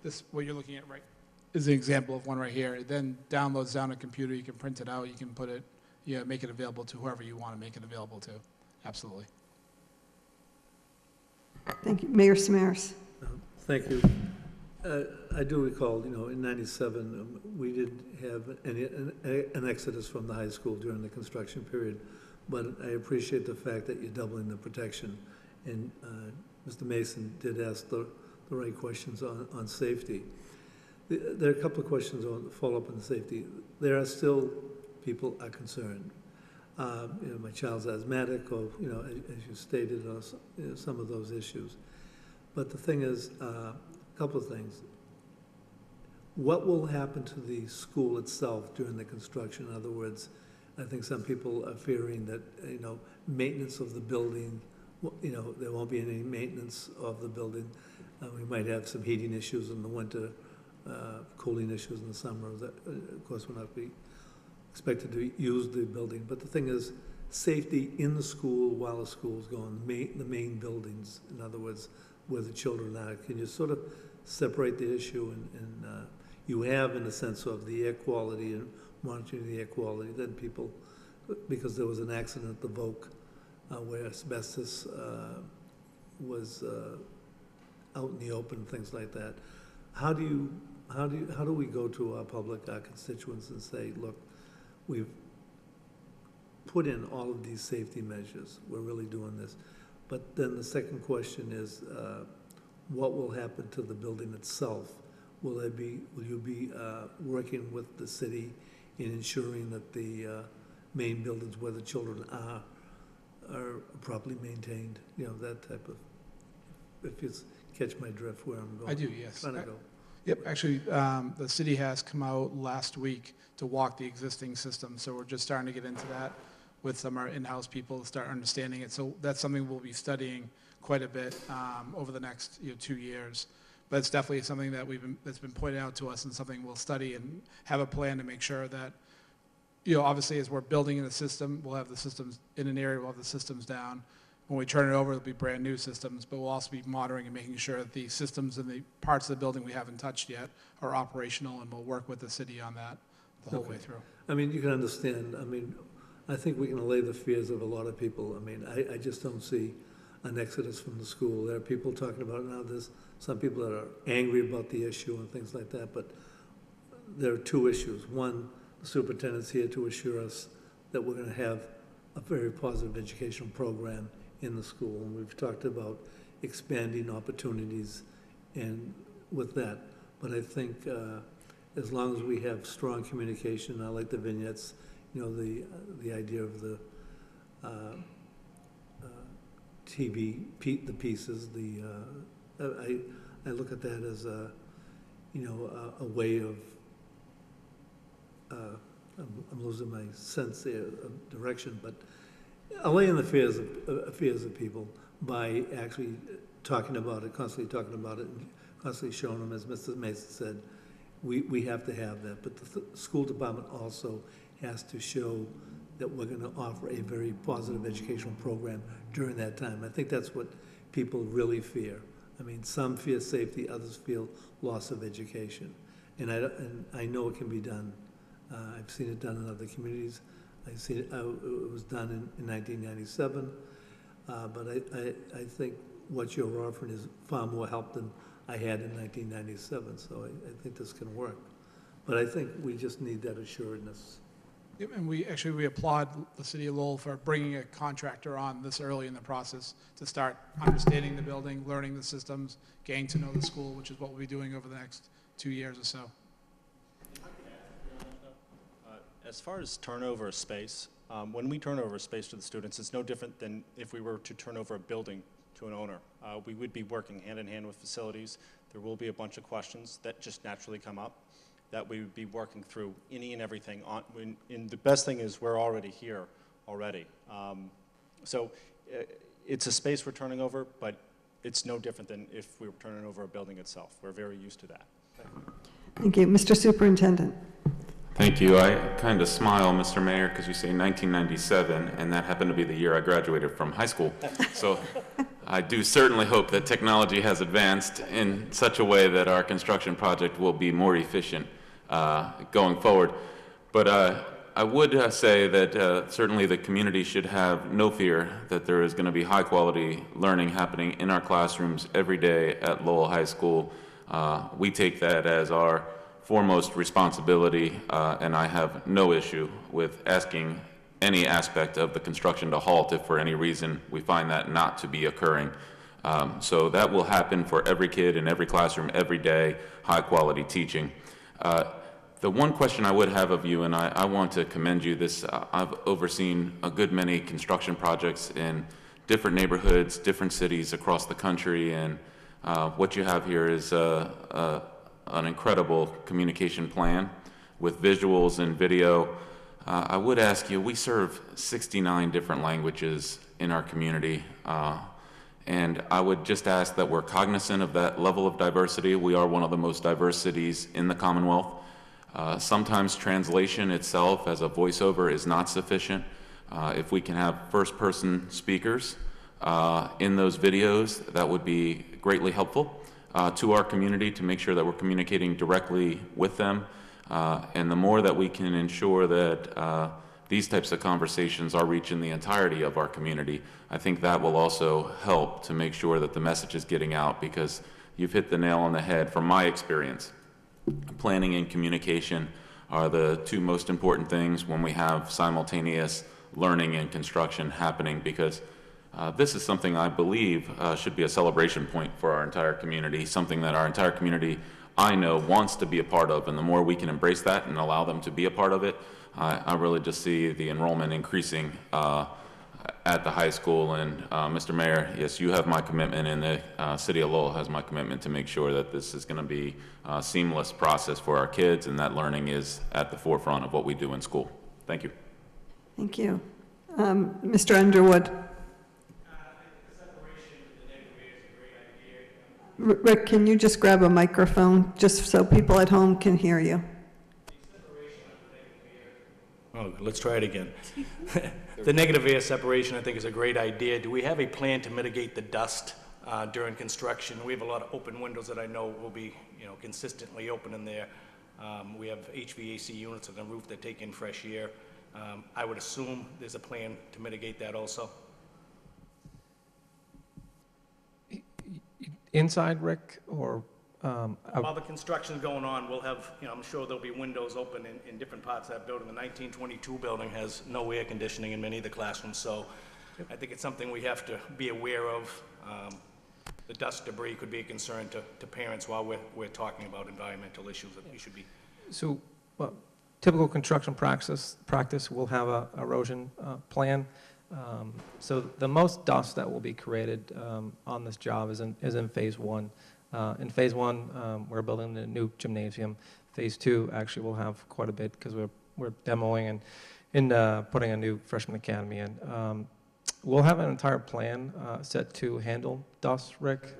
[SPEAKER 5] this what you're looking at right is an example of one right here. It then downloads down a computer. You can print it out. You can put it, make it available to whoever you want to make it available to. Absolutely.
[SPEAKER 1] Thank you. Mayor Samaras.
[SPEAKER 6] Thank you. I do recall, in '97, we did have an exodus from the high school during the construction period, but I appreciate the fact that you're doubling the protection. And Mr. Mason did ask the right questions on safety. There are a couple of questions on follow-up on the safety. There are still people are concerned. My child's asthmatic, or as you stated, some of those issues. But the thing is, a couple of things. What will happen to the school itself during the construction? In other words, I think some people are fearing that maintenance of the building. There won't be any maintenance of the building. We might have some heating issues in the winter, cooling issues in the summer. That, of course, will not be expected to use the building. But the thing is, safety in the school while the school's going, the main buildings, in other words, where the children are. Can you sort of separate the issue? And you have, in the sense of the air quality and monitoring the air quality, then people, because there was an accident at the Oac where asbestos was out in the open, things like that. How do we go to our public, our constituents, and say, look, we've put in all of these safety measures, we're really doing this. But then the second question is, what will happen to the building itself? Will you be working with the city in ensuring that the main buildings where the children are properly maintained? That type of, if you catch my drift where I'm going.
[SPEAKER 5] I do, yes.
[SPEAKER 6] Trying to go.
[SPEAKER 5] Yep, actually, the city has come out last week to walk the existing system, so we're just starting to get into that with some of our in-house people to start understanding it. So that's something we'll be studying quite a bit over the next 2 years. But it's definitely something that that's been pointed out to us, and something we'll study and have a plan to make sure that, obviously as we're building in the system, we'll have the systems in an area, we'll have the systems down. When we turn it over, it'll be brand new systems, but we'll also be monitoring and making sure that the systems in the parts of the building we haven't touched yet are operational, and we'll work with the city on that the whole way through.
[SPEAKER 6] You can understand, I think we can allay the fears of a lot of people. I just don't see an exodus from the school. There are people talking about it now. There's some people that are angry about the issue and things like that, but there are two issues. One, the superintendent's here to assure us that we're going to have a very positive educational program in the school, and we've talked about expanding opportunities and with that. But I think as long as we have strong communication, I like the vignettes, the idea of the TV, the pieces, I look at that as a way of, I'm losing my sense there of direction, but allaying the fears of people by actually talking about it, constantly talking about it, and constantly showing them, as Mr. Mason said, we have to have that. But the school department also has to show that we're going to offer a very positive educational program during that time. I think that's what people really fear. I mean, some fear safety, others feel loss of education. And I know it can be done. I've seen it done in other communities. I've seen it, it was done in 1997. But I think what you're offering is far more help than I had in 1997. So I think this can work. But I think we just need that assuredness.
[SPEAKER 5] Yep, and we applaud the city of Lowell for bringing a contractor on this early in the process to start understanding the building, learning the systems, getting to know the school, which is what we'll be doing over the next 2 years or so.
[SPEAKER 4] As far as turnover of space, when we turn over space to the students, it's no different than if we were to turn over a building to an owner. We would be working hand in hand with facilities. There will be a bunch of questions that just naturally come up that we would be working through any and everything on. And the best thing is we're already here already. So it's a space we're turning over, but it's no different than if we were turning over a building itself. We're very used to that.
[SPEAKER 1] Thank you. Mr. Superintendent.
[SPEAKER 11] Thank you. I kind of smile, Mr. Mayor, because you say 1997, and that happened to be the year I graduated from high school. So I do certainly hope that technology has advanced in such a way that our construction project will be more efficient going forward. But I would say that certainly the community should have no fear that there is going to be high quality learning happening in our classrooms every day at Lowell High School. We take that as our foremost responsibility, and I have no issue with asking any aspect of the construction to halt if for any reason we find that not to be occurring. So that will happen for every kid in every classroom every day, high quality teaching. The one question I would have of you, and I want to commend you, I've overseen a good many construction projects in different neighborhoods, different cities across the country, and what you have here is an incredible communication plan with visuals and video. I would ask you, we serve 69 different languages in our community, and I would just ask that we're cognizant of that level of diversity. We are one of the most diverse cities in the Commonwealth. Sometimes translation itself as a voiceover is not sufficient. If we can have first-person speakers in those videos, that would be greatly helpful to our community to make sure that we're communicating directly with them. And the more that we can ensure that these types of conversations are reaching the entirety of our community, I think that will also help to make sure that the message is getting out, because you've hit the nail on the head from my experience. Planning and communication are the two most important things when we have simultaneous learning and construction happening, because this is something I believe should be a celebration point for our entire community, something that our entire community, I know, wants to be a part of, and the more we can embrace that and allow them to be a part of it, I really just see the enrollment increasing at the high school. And Mr. Mayor, yes, you have my commitment, and the City of Lowell has my commitment to make sure that this is going to be a seamless process for our kids, and that learning is at the forefront of what we do in school. Thank you.
[SPEAKER 1] Thank you. Mr. Underwood. Rick, can you just grab a microphone just so people at home can hear you?
[SPEAKER 12] Oh, let's try it again. The negative air separation, I think, is a great idea. Do we have a plan to mitigate the dust during construction? We have a lot of open windows that I know will be, consistently open in there. We have HVAC units on the roof that take in fresh air. I would assume there's a plan to mitigate that also.
[SPEAKER 3] Inside, Rick, or?
[SPEAKER 12] While the construction's going on, we'll have, I'm sure there'll be windows open in different parts of that building. The 1922 building has no air conditioning in many of the classrooms, so I think it's something we have to be aware of. The dust debris could be a concern to parents while we're talking about environmental issues that we should be.
[SPEAKER 3] So, typical construction practice will have a erosion plan. So the most dust that will be created on this job is in phase one. In phase one, we're building a new gymnasium. Phase two actually will have quite a bit because we're demoing and putting a new freshman academy in. We'll have an entire plan set to handle dust, Rick.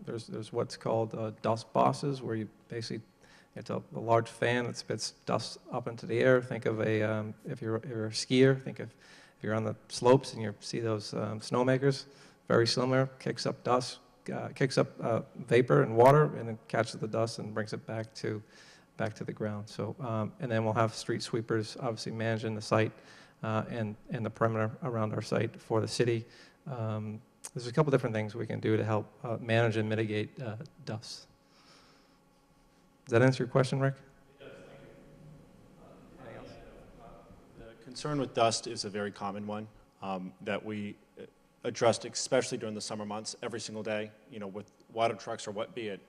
[SPEAKER 3] There's what's called dust bosses, where you basically, it's a large fan that spits dust up into the air. Think of if you're a skier, think of if you're on the slopes and you see those snowmakers, very similar, kicks up dust, kicks up vapor and water, and then catches the dust and brings it back to the ground. So, and then we'll have street sweepers obviously managing the site and the perimeter around our site for the city. There's a couple different things we can do to help manage and mitigate dust. Does that answer your question, Rick?
[SPEAKER 4] It does, thank you. Anything else? The concern with dust is a very common one that we addressed, especially during the summer months, every single day, you know, with water trucks or what be it.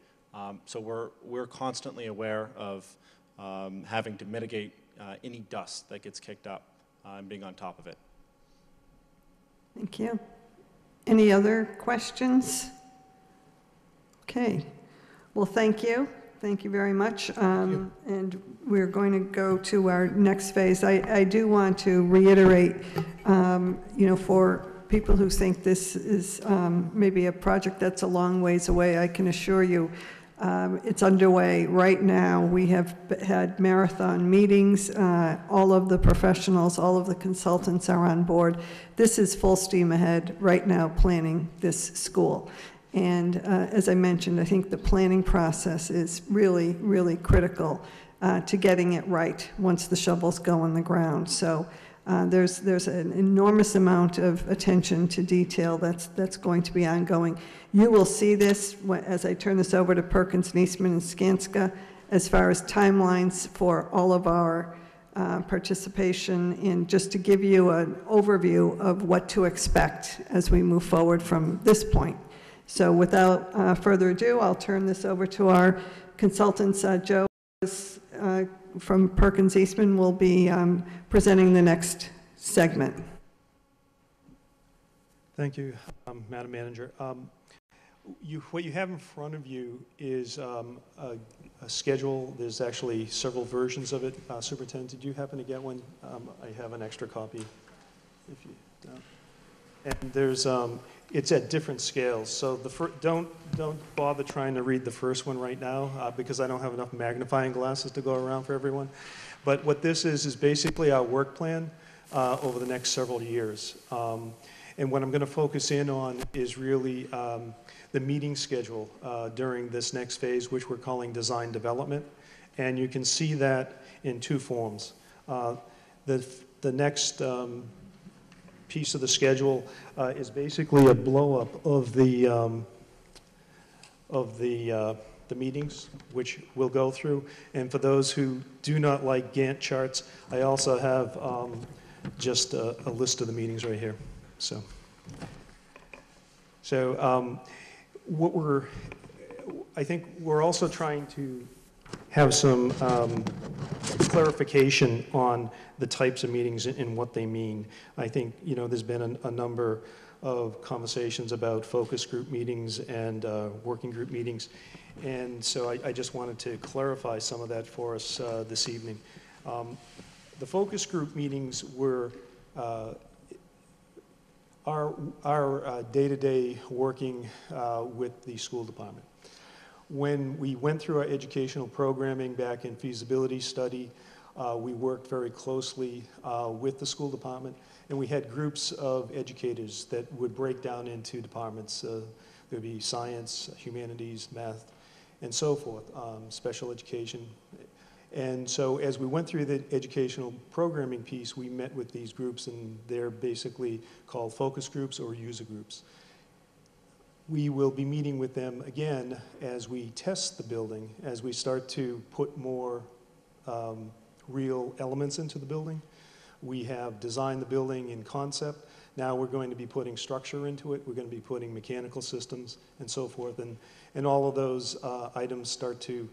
[SPEAKER 4] So we're constantly aware of having to mitigate any dust that gets kicked up and being on top of it.
[SPEAKER 1] Thank you. Any other questions? Okay. Well, thank you. Thank you very much. And we're going to go to our next phase. I do want to reiterate, you know, for people who think this is maybe a project that's a long ways away, I can assure you it's underway right now. We have had marathon meetings. All of the professionals, all of the consultants are on board. This is full steam ahead right now planning this school. And as I mentioned, I think the planning process is really, really critical to getting it right once the shovels go in the ground. So there's an enormous amount of attention to detail that's going to be ongoing. You will see this as I turn this over to Perkins, Niesman, and Skanska as far as timelines for all of our participation, and just to give you an overview of what to expect as we move forward from this point. So without further ado, I'll turn this over to our consultants. Joe from Perkins Eastman will be presenting the next segment.
[SPEAKER 13] Thank you, Madam Manager. What you have in front of you is a schedule. There's actually several versions of it. Superintendent, did you happen to get one? I have an extra copy if you don't. And there's, it's at different scales. So don't bother trying to read the first one right now because I don't have enough magnifying glasses to go around for everyone. But what this is basically our work plan over the next several years. And what I'm going to focus in on is really the meeting schedule during this next phase, which we're calling design development. And you can see that in two forms. The next piece of the schedule is basically a blow-up of the meetings, which we'll go through. And for those who do not like Gantt charts, I also have just a list of the meetings right here. So I think we're also trying to have some clarification on the types of meetings and what they mean. I think, you know, there's been a number of conversations about focus group meetings and working group meetings. And so I just wanted to clarify some of that for us this evening. The focus group meetings were our day-to-day working with the school department. When we went through our educational programming back in feasibility study, we worked very closely with the school department, and we had groups of educators that would break down into departments. There'd be science, humanities, math, and so forth, special education. And so as we went through the educational programming piece, we met with these groups, and they're basically called focus groups or user groups. We will be meeting with them again as we test the building, as we start to put more real elements into the building. We have designed the building in concept. Now we're going to be putting structure into it. We're going to be putting mechanical systems and so forth. And all of those items start to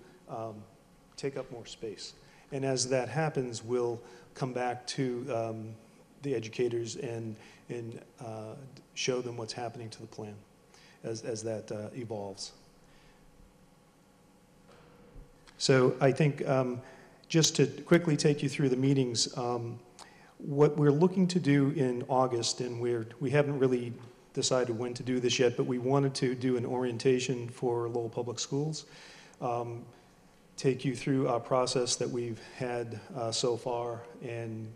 [SPEAKER 13] take up more space. And as that happens, we'll come back to the educators and show them what's happening to the plan as that evolves. So I think just to quickly take you through the meetings, What we're looking to do in August, and we haven't really decided when to do this yet, but we wanted to do an orientation for Lowell Public Schools, take you through our process that we've had so far, and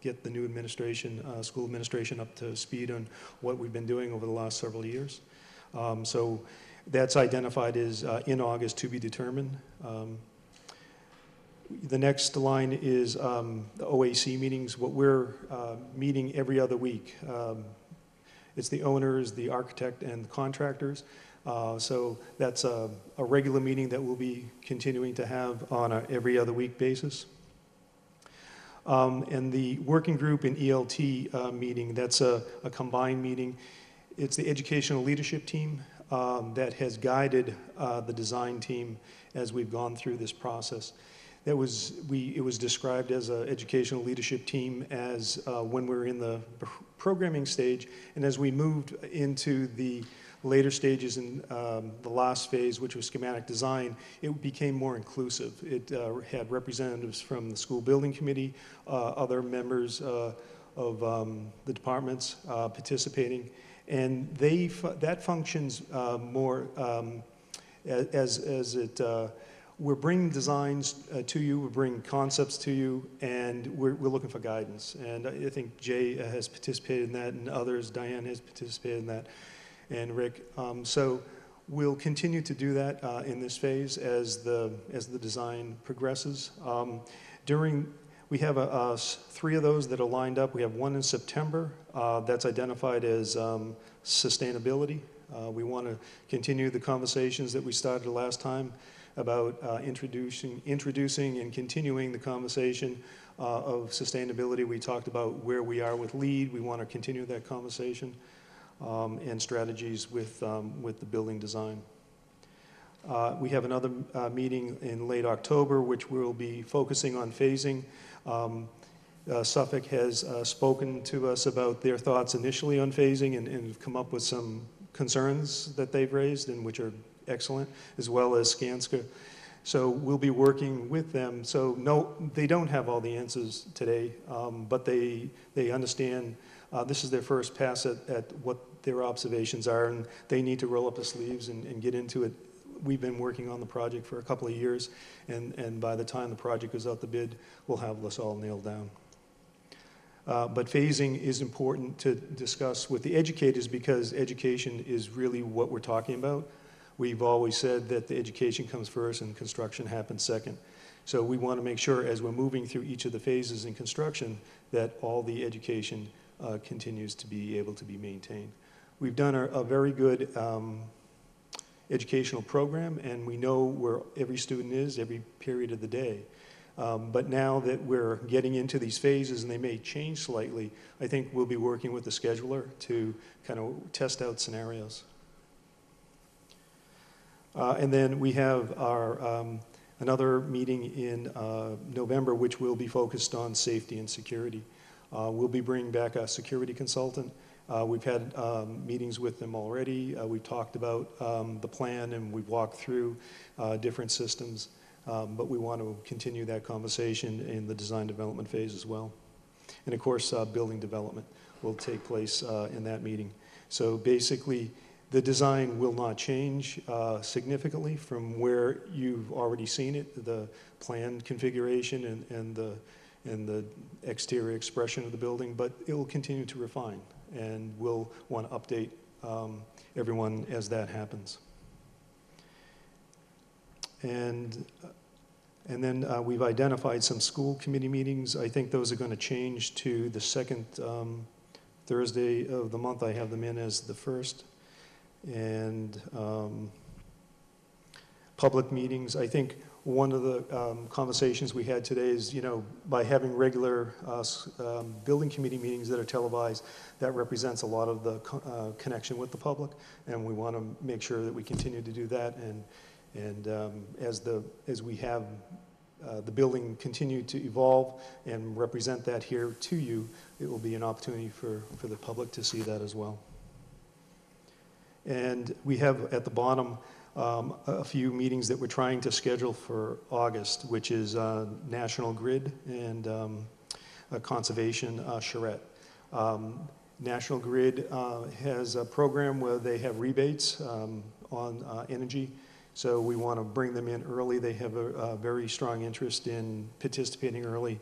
[SPEAKER 13] get the new administration, school administration, up to speed on what we've been doing over the last several years. So that's identified as in August, to be determined. The next line is the OAC meetings. What we're meeting every other week. It's the owners, the architect, and the contractors. So that's a regular meeting that we'll be continuing to have on a every other week basis. And the working group and ELT meeting, that's a combined meeting. It's the educational leadership team that has guided the design team as we've gone through this process. It was described as an educational leadership team as when we were in the programming stage, and as we moved into the later stages in the last phase, which was schematic design, it became more inclusive. It had representatives from the school building committee, other members of the departments participating, and that functions more as it. We're bringing designs to you, we're bringing concepts to you, and we're looking for guidance. And I think Jay has participated in that, and others, Diane has participated in that, and Rick. So we'll continue to do that in this phase as the design progresses. We have 3 of those that are lined up. We have one in September that's identified as sustainability. We want to continue the conversations that we started last time about introducing and continuing the conversation of sustainability. We talked about where we are with LEED. We want to continue that conversation, and strategies with the building design. We have another meeting in late October, which we'll be focusing on phasing. Suffolk has spoken to us about their thoughts initially on phasing, and come up with some concerns that they've raised, and which are excellent, as well as Skanska. So we'll be working with them. So no, they don't have all the answers today, but they understand this is their first pass at what their observations are, and they need to roll up their sleeves and get into it. We've been working on the project for a couple of years, and by the time the project goes out the bid, we'll have this all nailed down. But phasing is important to discuss with the educators, because education is really what we're talking about. We've always said that the education comes first and construction happens second. So we want to make sure, as we're moving through each of the phases in construction, that all the education continues to be able to be maintained. We've done a very good educational program, and we know where every student is every period of the day. But now that we're getting into these phases, and they may change slightly, I think we'll be working with the scheduler to kind of test out scenarios. And then we have our another meeting in November, which will be focused on safety and security. We'll be bringing back a security consultant. We've had meetings with them already. We've talked about the plan, and we've walked through different systems. But we want to continue that conversation in the design development phase as well. And of course, building development will take place in that meeting. So basically, the design will not change significantly from where you've already seen it, the plan configuration and the exterior expression of the building, but it will continue to refine, and we'll want to update everyone as that happens. And then we've identified some school committee meetings. I think those are going to change to the second Thursday of the month. I have them in as the first. And public meetings. I think one of the conversations we had today is, by having regular building committee meetings that are televised, that represents a lot of the connection with the public, and we want to make sure that we continue to do that. And as we have the building continue to evolve and represent that here to you, it will be an opportunity for the public to see that as well. And we have at the bottom a few meetings that we're trying to schedule for August, which is National Grid and conservation charrette. National Grid has a program where they have rebates on energy, so we want to bring them in early. They have a very strong interest in participating early.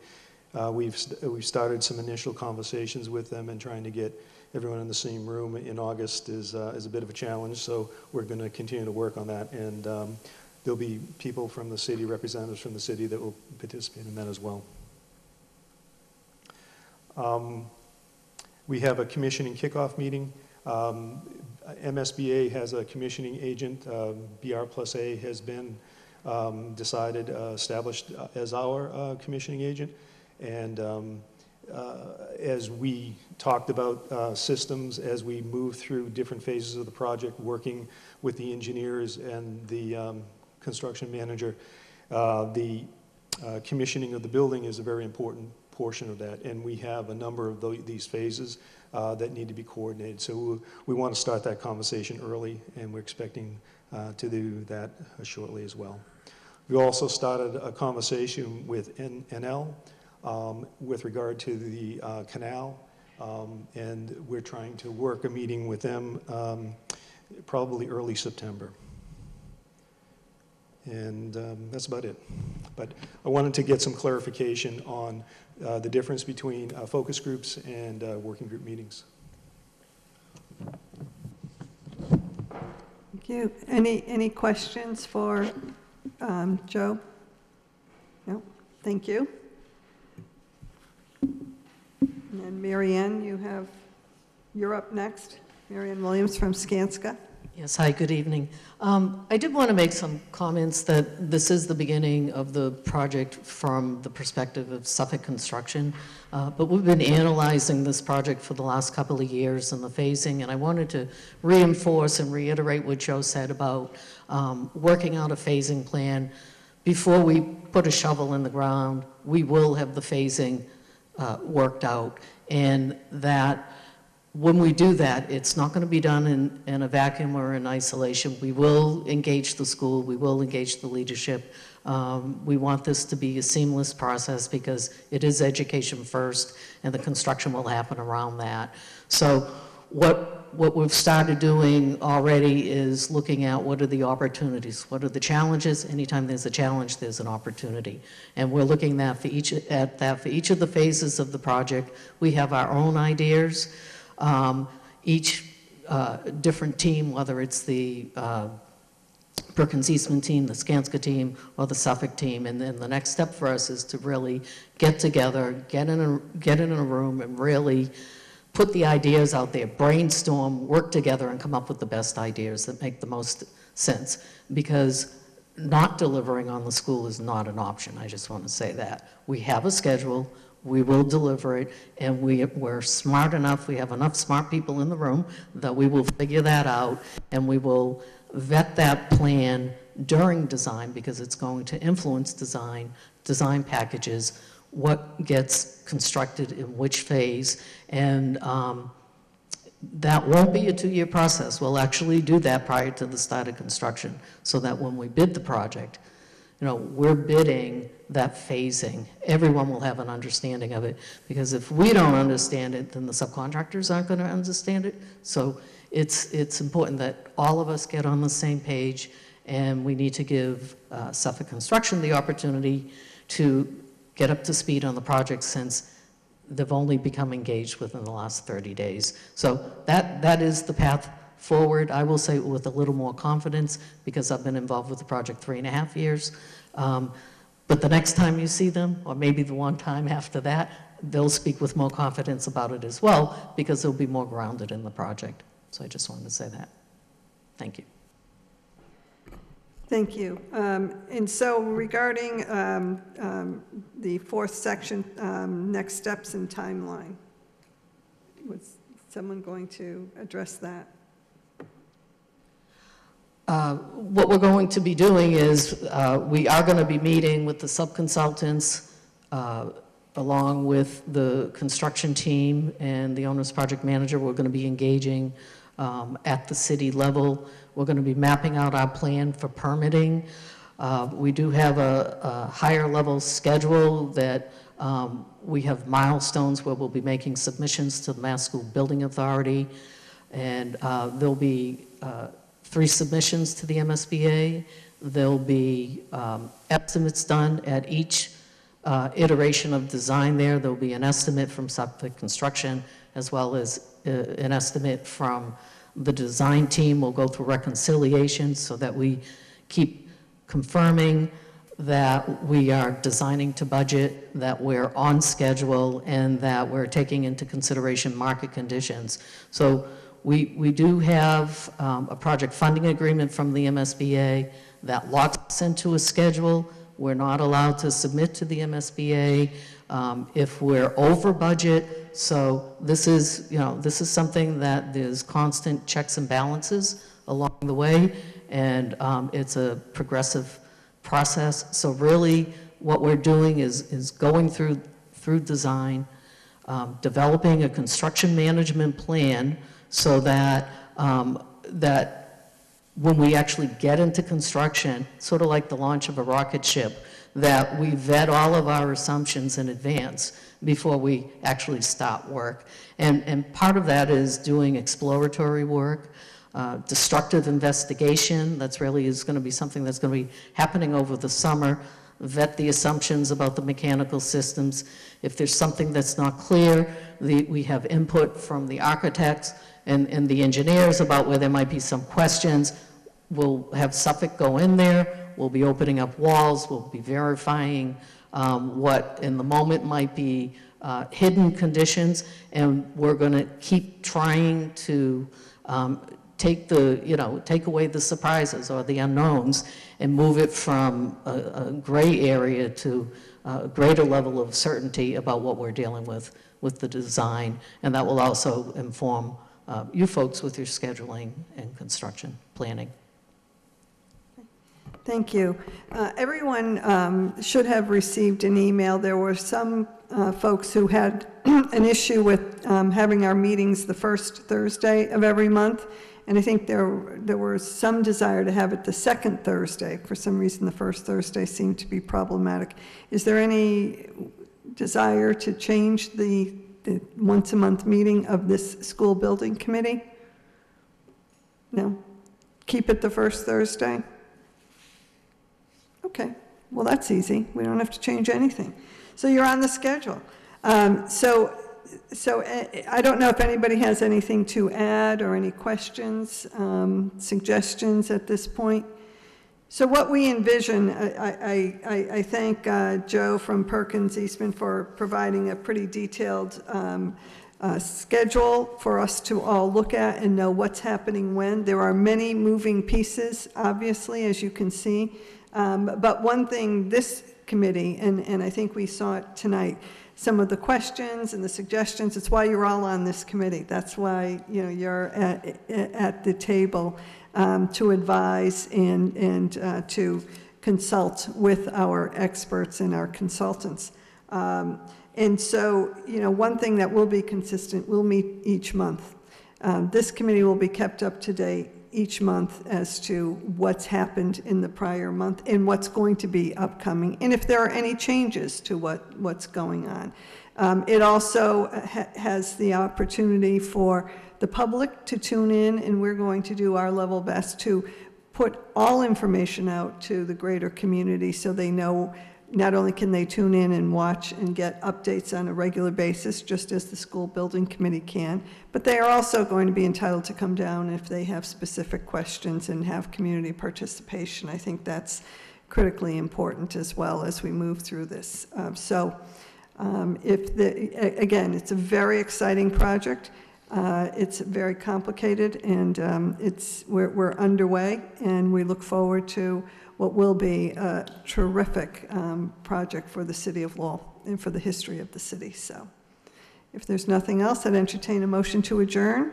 [SPEAKER 13] We've started some initial conversations with them, and trying to get everyone in the same room in August is a bit of a challenge, so we're going to continue to work on that, and there'll be people from the city, representatives from the city, that will participate in that as well. We have a commissioning kickoff meeting. MSBA has a commissioning agent. BR+A has been decided, established as our commissioning agent. And as we talked about systems, as we move through different phases of the project, working with the engineers and the construction manager, the commissioning of the building is a very important portion of that, and we have a number of these phases that need to be coordinated. So we want to start that conversation early, and we're expecting to do that shortly as well. We also started a conversation with NL with regard to the canal, and we're trying to work a meeting with them probably early September. And that's about it. But I wanted to get some clarification on the difference between focus groups and working group meetings.
[SPEAKER 1] Thank you. Any questions for Joe? No? Thank you. And Mary Ann, you're up next. Mary Ann Williams from Skanska.
[SPEAKER 14] Yes, hi, good evening. I did want to make some comments that this is the beginning of the project from the perspective of Suffolk Construction, but we've been analyzing this project for the last couple of years and the phasing, and I wanted to reinforce and reiterate what Joe said about working out a phasing plan. Before we put a shovel in the ground, we will have the phasing worked out, and that when we do that, it's not going to be done in a vacuum or in isolation. We will engage the school, we will engage the leadership. We want this to be a seamless process because it is education first, and the construction will happen around that. So what we've started doing already is looking at what are the opportunities, what are the challenges. Anytime there's a challenge, there's an opportunity. And we're looking at for each of the phases of the project. We have our own ideas. Each different team, whether it's the Perkins Eastman team, the Skanska team, or the Suffolk team, and then the next step for us is to really get together, get in a room, and really put the ideas out there, brainstorm, work together, and come up with the best ideas that make the most sense. Because not delivering on the school is not an option. I just want to say that. We have a schedule. We will deliver it, and we're smart enough, we have enough smart people in the room that we will figure that out, and we will vet that plan during design, because it's going to influence design packages, what gets constructed in which phase, and that won't be a 2-year process. We'll actually do that prior to the start of construction, so that when we bid the project, we're bidding that phasing. Everyone will have an understanding of it, because if we don't understand it, then the subcontractors aren't going to understand it. So it's important that all of us get on the same page, and we need to give Suffolk Construction the opportunity to get up to speed on the project, since they've only become engaged within the last 30 days. So that is the path forward. I will say with a little more confidence, because I've been involved with the project 3.5 years. But the next time you see them, or maybe the one time after that, they'll speak with more confidence about it as well, because they'll be more grounded in the project. So I just wanted to say that. Thank you.
[SPEAKER 1] Thank you. And so regarding the fourth section, next steps and timeline, was someone going to address that?
[SPEAKER 14] What we're going to be doing is we are going to be meeting with the sub-consultants along with the construction team and the owner's project manager. We're going to be engaging at the city level. We're going to be mapping out our plan for permitting. We do have a higher level schedule that We have milestones where we'll be making submissions to the Mass School Building Authority, and there'll be 3 submissions to the MSBA. There'll be estimates done at each iteration of design there. There'll be an estimate from Suffolk Construction as well as an estimate from the design team. We'll go through reconciliations so that we keep confirming that we are designing to budget, that we're on schedule, and that we're taking into consideration market conditions. So we do have a project funding agreement from the MSBA that locks us into a schedule. We're not allowed to submit to the MSBA if we're over budget. So this is, this is something that there's constant checks and balances along the way, and it's a progressive process. So really what we're doing is going through design, developing a construction management plan so that that when we actually get into construction, sort of like the launch of a rocket ship, that we vet all of our assumptions in advance before we actually start work. And part of that is doing exploratory work, destructive investigation. That's really is going to be something that's going to be happening over the summer. Vet the assumptions about the mechanical systems. If there's something that's not clear, we have input from the architects and the engineers about where there might be some questions. We'll have Suffolk go in there. We'll be opening up walls. We'll be verifying what in the moment might be hidden conditions, and we're going to keep trying to take away the surprises or the unknowns and move it from a gray area to a greater level of certainty about what we're dealing with the design, and that will also inform you folks with your scheduling and construction planning.
[SPEAKER 1] Thank you. Everyone should have received an email. There were some folks who had an issue with having our meetings the first Thursday of every month, and I think there was some desire to have it the second Thursday. For some reason, the first Thursday seemed to be problematic. Is there any desire to change the once-a-month meeting of this school building committee? No? Keep it the first Thursday? Okay, well, that's easy. We don't have to change anything. So you're on the schedule. So I don't know if anybody has anything to add or any questions, suggestions at this point. So what we envision, I thank Joe from Perkins Eastman for providing a pretty detailed schedule for us to all look at and know what's happening when. There are many moving pieces, obviously, as you can see. But one thing this committee, and I think we saw it tonight, some of the questions and the suggestions, it's why you're all on this committee. That's why you're at the table to advise and to consult with our experts and our consultants. And so, one thing that will be consistent, we'll meet each month. This committee will be kept up to date each month as to what's happened in the prior month and what's going to be upcoming, and if there are any changes to what's going on. It also has the opportunity for the public to tune in, and we're going to do our level best to put all information out to the greater community so they know not only can they tune in and watch and get updates on a regular basis, just as the school building committee can, but they are also going to be entitled to come down if they have specific questions and have community participation. I think that's critically important as well as we move through this. Again, it's a very exciting project. It's very complicated, and we're underway, and we look forward to what will be a terrific project for the city of Lowell and for the history of the city. So if there's nothing else, I'd entertain a motion to adjourn.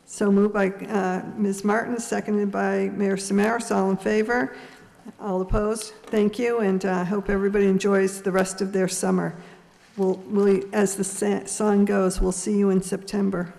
[SPEAKER 1] So moved by Ms. Martin, seconded by Mayor Samaras. All in favor? All opposed? Thank you, and I hope everybody enjoys the rest of their summer. As the song goes, we'll see you in September.